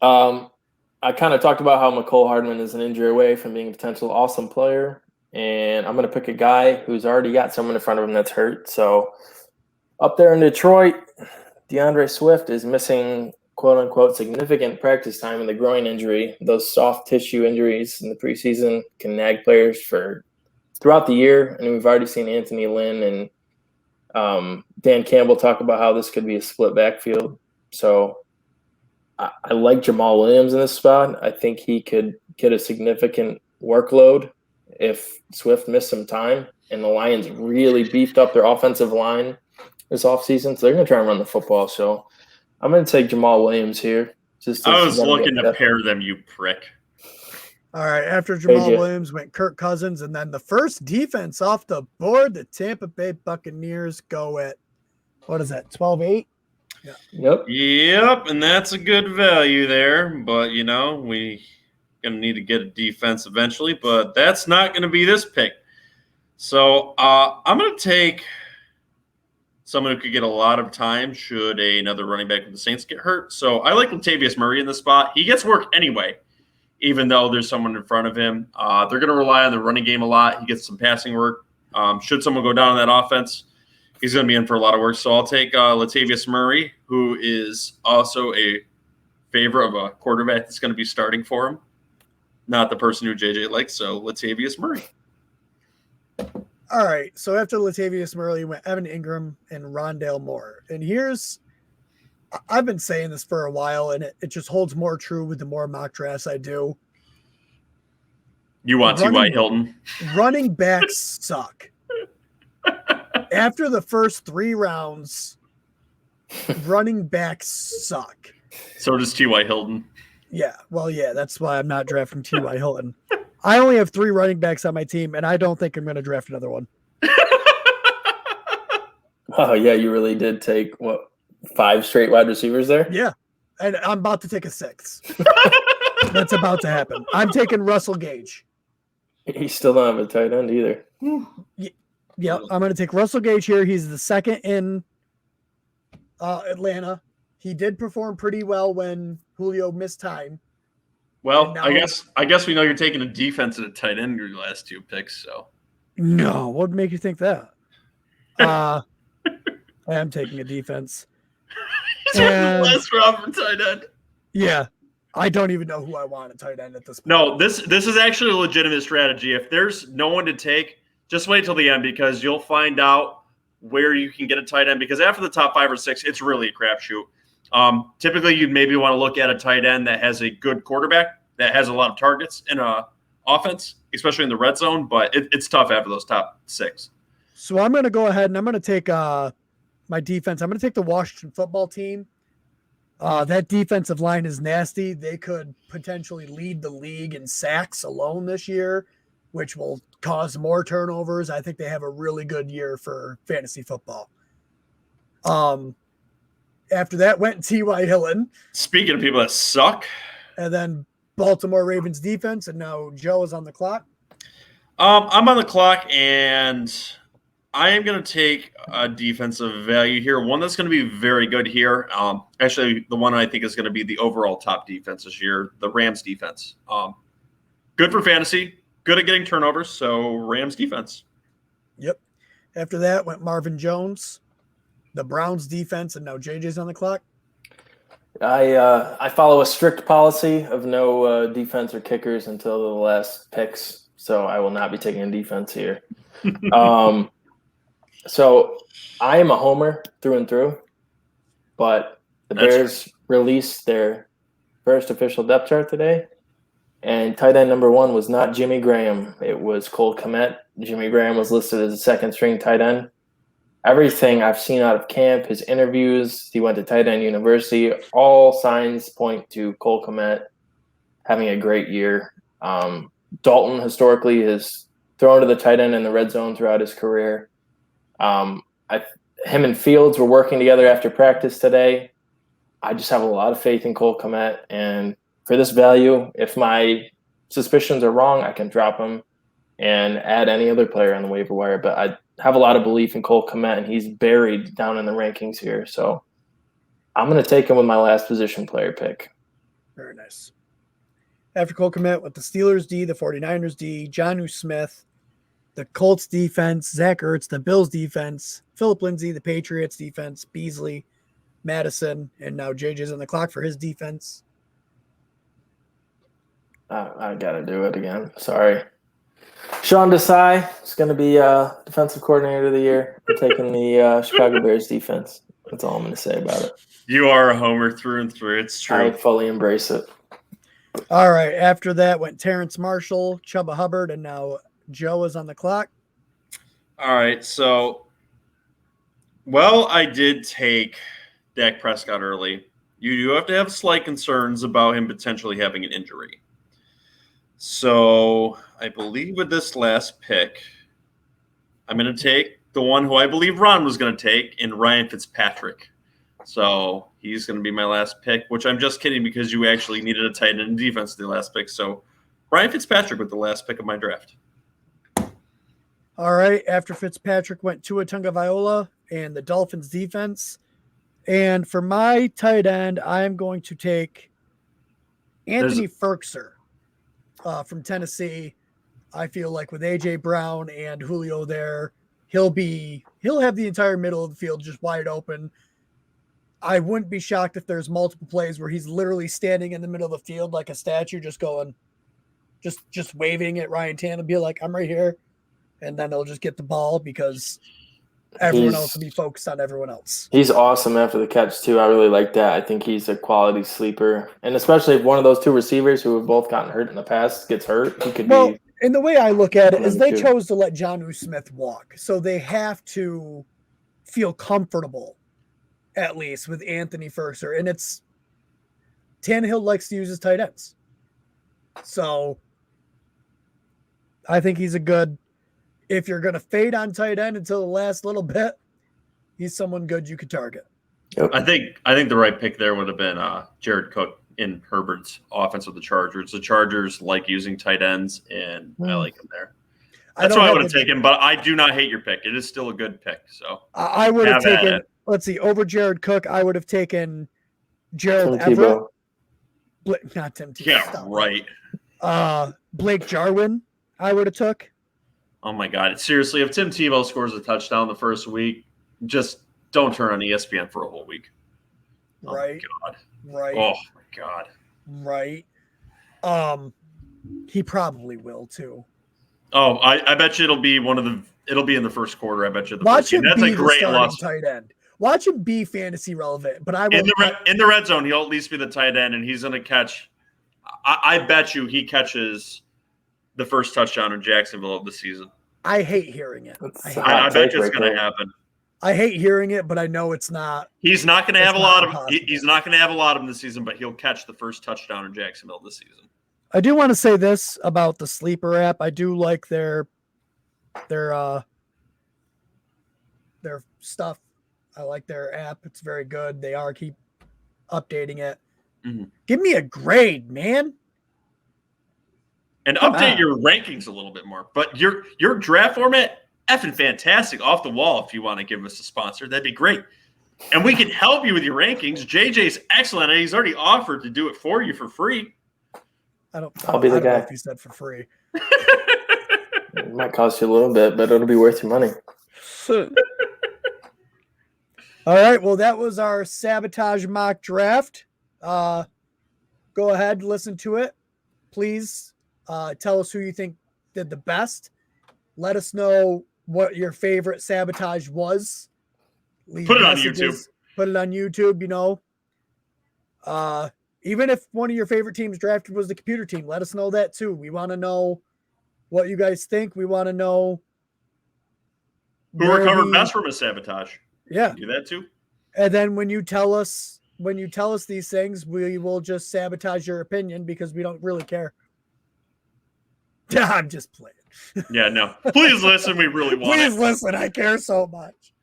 I kind of talked about how Mecole Hardman is an injury away from being a potential awesome player. And I'm going to pick a guy who's already got someone in front of him that's hurt. So up there in Detroit, DeAndre Swift is missing, quote-unquote, significant practice time in the groin injury. Those soft tissue injuries in the preseason can nag players for throughout the year. And we've already seen Anthony Lynn and Dan Campbell talk about how this could be a split backfield. So I like Jamal Williams in this spot. I think he could get a significant workload if Swift missed some time, and the Lions really beefed up their offensive line this offseason, so they're going to try and run the football. So I'm going to take Jamal Williams here. I was looking to pair them, you prick. All right, after Jamal Williams went Kirk Cousins, and then the first defense off the board, the Tampa Bay Buccaneers go at, 12-8? Yeah. Yep, and that's a good value there, but, we – going to need to get a defense eventually, but that's not going to be this pick. So I'm going to take someone who could get a lot of time should another running back with the Saints get hurt. So I like Latavius Murray in the spot. He gets work anyway, even though there's someone in front of him. They're going to rely on the running game a lot. He gets some passing work. Should someone go down in that offense, he's going to be in for a lot of work. So I'll take Latavius Murray, who is also a favor of a quarterback that's going to be starting for him. Not the person who JJ likes, so Latavius Murray. All right, so after Latavius Murray went Evan Ingram and Rondale Moore. And I've been saying this for a while, and it just holds more true with the more mock drafts I do. You want T.Y. Hilton? Running backs suck. After the first 3 rounds, running backs suck. So does T.Y. Hilton. Yeah, that's why I'm not drafting T.Y. Hilton. I only have 3 running backs on my team, and I don't think I'm going to draft another one. Oh, yeah, you really did take, 5 straight wide receivers there? Yeah, and I'm about to take a 6th. That's about to happen. I'm taking Russell Gage. You still don't have a tight end either. Yeah, I'm going to take Russell Gage here. He's the second in Atlanta. He did perform pretty well when Julio missed time. Well, I guess we know you're taking a defense and a tight end in your last 2 picks. So no, what would make you think that? I am taking a defense. He's the last round for tight end. Yeah, I don't even know who I want at tight end at this point. No, this is actually a legitimate strategy. If there's no one to take, just wait till the end because you'll find out where you can get a tight end. Because after the top 5 or 6, it's really a crapshoot. Typically, you'd maybe want to look at a tight end that has a good quarterback, that has a lot of targets in a offense, especially in the red zone. But it's tough after those top 6. So I'm going to go ahead and I'm going to take my defense. I'm going to take the Washington football team. That defensive line is nasty. They could potentially lead the league in sacks alone this year, which will cause more turnovers. I think they have a really good year for fantasy football. After that went T.Y. Hilton. Speaking of people that suck. And then Baltimore Ravens defense, and now Joe is on the clock. I'm on the clock, and I am going to take a defensive value here, one that's going to be very good here. Actually, the one I think is going to be the overall top defense this year, the Rams defense. Good for fantasy, good at getting turnovers, so Rams defense. Yep. After that went Marvin Jones, the Browns defense, and now JJ's on the clock. I follow a strict policy of no defense or kickers until the last picks, so I will not be taking a defense here. So I am a homer through and through, but the Bears released their first official depth chart today, and tight end number 1 was not Jimmy Graham. It was Cole Kmet. Jimmy Graham was listed as a second-string tight end. Everything I've seen out of camp, his interviews, he went to tight end university, all signs point to Cole Kmet having a great year. Dalton historically has thrown to the tight end in the red zone throughout his career. Him and Fields were working together after practice today. I just have a lot of faith in Cole Kmet, and for this value, if my suspicions are wrong, I can drop him and add any other player on the waiver wire. But I have a lot of belief in Cole Kmet, and he's buried down in the rankings here. So I'm going to take him with my last position player pick. Very nice. After Cole Kmet with the Steelers D, the 49ers D, Jonnu Smith, the Colts defense, Zach Ertz, the Bills defense, Phillip Lindsay, the Patriots defense, Beasley, Madison, and now JJ's on the clock for his defense. I got to do it again. Sorry. Sean Desai is going to be defensive coordinator of the year. I'm taking the Chicago Bears defense. That's all I'm going to say about it. You are a homer through and through. It's true. I fully embrace it. All right. After that went Terrence Marshall, Chuba Hubbard, and now Joe is on the clock. All right. So, well, I did take Dak Prescott early. You do have to have slight concerns about him potentially having an injury. So I believe with this last pick, I'm going to take the one who I believe Ron was going to take in Ryan Fitzpatrick. So he's going to be my last pick, which I'm just kidding because you actually needed a tight end defense the last pick. So Ryan Fitzpatrick with the last pick of my draft. All right. After Fitzpatrick went Tua Tagovailoa and the Dolphins defense. And for my tight end, I'm going to take Anthony Ferkser from Tennessee. I feel like with A.J. Brown and Julio there, he'll have the entire middle of the field just wide open. I wouldn't be shocked if there's multiple plays where he's literally standing in the middle of the field like a statue, just going, just waving at Ryan Tannehill, be like, I'm right here. And then they'll just get the ball because everyone else will be focused on everyone else. He's awesome after the catch, too. I really like that. I think he's a quality sleeper. And especially if one of those two receivers who have both gotten hurt in the past gets hurt, he could be. And the way I look at it is they chose to let Jonnu Smith walk. So they have to feel comfortable, at least, with Anthony Ferkser. And Tannehill likes to use his tight ends. So I think he's a good, if you're going to fade on tight end until the last little bit, he's someone good you could target. Yep. I think the right pick there would have been Jared Cook in Herbert's offense with the Chargers. The Chargers like using tight ends, and I like him there. That's why I would have taken, but I do not hate your pick. It is still a good pick. So I would have taken, let's see, over Jared Cook, I would have taken Gerald Everett. Not Tim Tebow. Yeah, right. Blake Jarwin, I would have took. Oh, my God. Seriously, if Tim Tebow scores a touchdown the first week, just don't turn on ESPN for a whole week. Right. Oh, my God. Right. Oh, my God. right? He probably will too. Oh, I bet you it'll be in the first quarter. I bet you Watch him be the starting tight end. Watch him be fantasy relevant. But in the red zone, he'll at least be the tight end, and he's going to catch. I bet you he catches the first touchdown in Jacksonville of the season. I hate hearing it. I bet you it's going to happen. I hate hearing it, but I know it's not. He's not going to have a lot of. He's not going to have a lot of them this season, but he'll catch the first touchdown in Jacksonville this season. I do want to say this about the Sleeper app. I do like their stuff. I like their app. It's very good. They keep updating it. Mm-hmm. Give me a grade, man. And update your rankings a little bit more. But your draft format, effing fantastic, off the wall. If you want to give us a sponsor, that'd be great. And we can help you with your rankings. JJ's excellent. And he's already offered to do it for you for free. I'll be the guy. If he said for free. It might cost you a little bit, but it'll be worth your money. All right. Well, that was our Sabotage Mock Draft. Go ahead, listen to it. Please tell us who you think did the best. Let us know what your favorite Sabotage was. Put it on YouTube. Put it on YouTube, even if one of your favorite teams drafted was the computer team, let us know that too. We want to know what you guys think. We want to know who recovered best from a sabotage. Yeah. Do that too. And then when you tell us these things, we will just sabotage your opinion because we don't really care. I'm just playing. Yeah, no. Please listen. We really want Please listen. I care so much.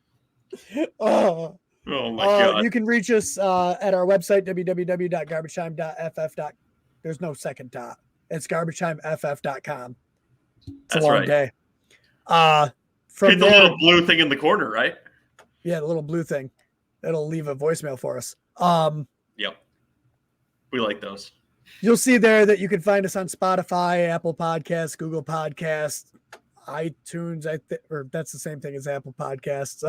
Oh my God. You can reach us at our website, www.garbagetime.ff. There's no second dot. It's garbagetimef.com. It's a long day. Hit the little blue thing in the corner, right? Yeah, the little blue thing. It'll leave a voicemail for us. Yep. We like those. You'll see there that you can find us on Spotify, Apple Podcasts, Google Podcasts, iTunes. Or that's the same thing as Apple Podcasts.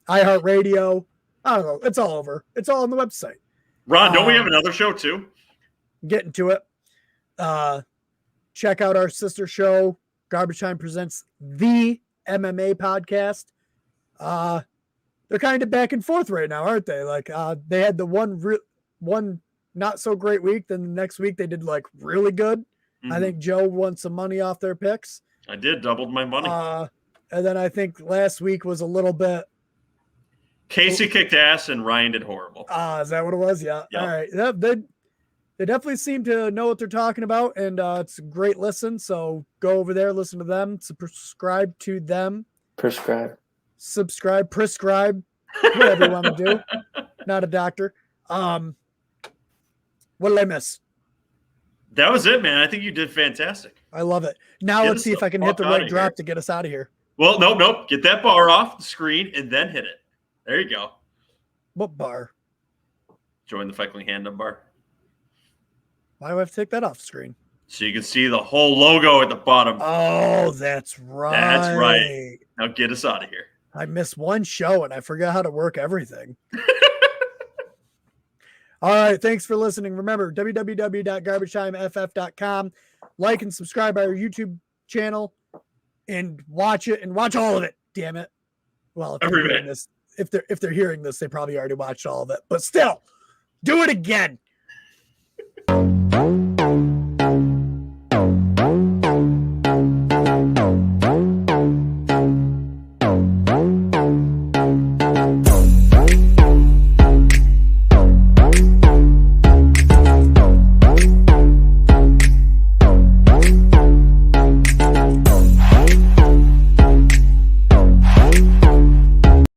iHeartRadio. I don't know. It's all over. It's all on the website. Ron, don't we have another show too? Getting to it. Check out our sister show, Garbage Time Presents the MMA Podcast. They're kind of back and forth right now, aren't they? Like they had the one not so great week. Then the next week they did like really good. Mm-hmm. I think Joe won some money off their picks. I did, doubled my money. And then I think last week was a little bit. Casey kicked ass and Ryan did horrible. Is that what it was? Yeah. Yep. All right. They definitely seem to know what they're talking about, and it's a great listen. So go over there, listen to them, subscribe to them. Subscribe, prescribe, whatever you want to do. Not a doctor. What did I miss? That was it, man. I think you did fantastic. I love it. Now let's see if I can hit the right drop to get us out of here. Well, nope. Get that bar off the screen and then hit it. There you go. What bar? Join the Feckling Handum bar. Why do I have to take that off the screen? So you can see the whole logo at the bottom. Oh, that's right. That's right. Now get us out of here. I missed one show and I forgot how to work everything. All right. Thanks for listening. Remember, www.garbagetimeff.com. Like and subscribe our YouTube channel and watch it and watch all of it. Damn it. Well, if they're hearing this, they probably already watched all of it, but still do it again.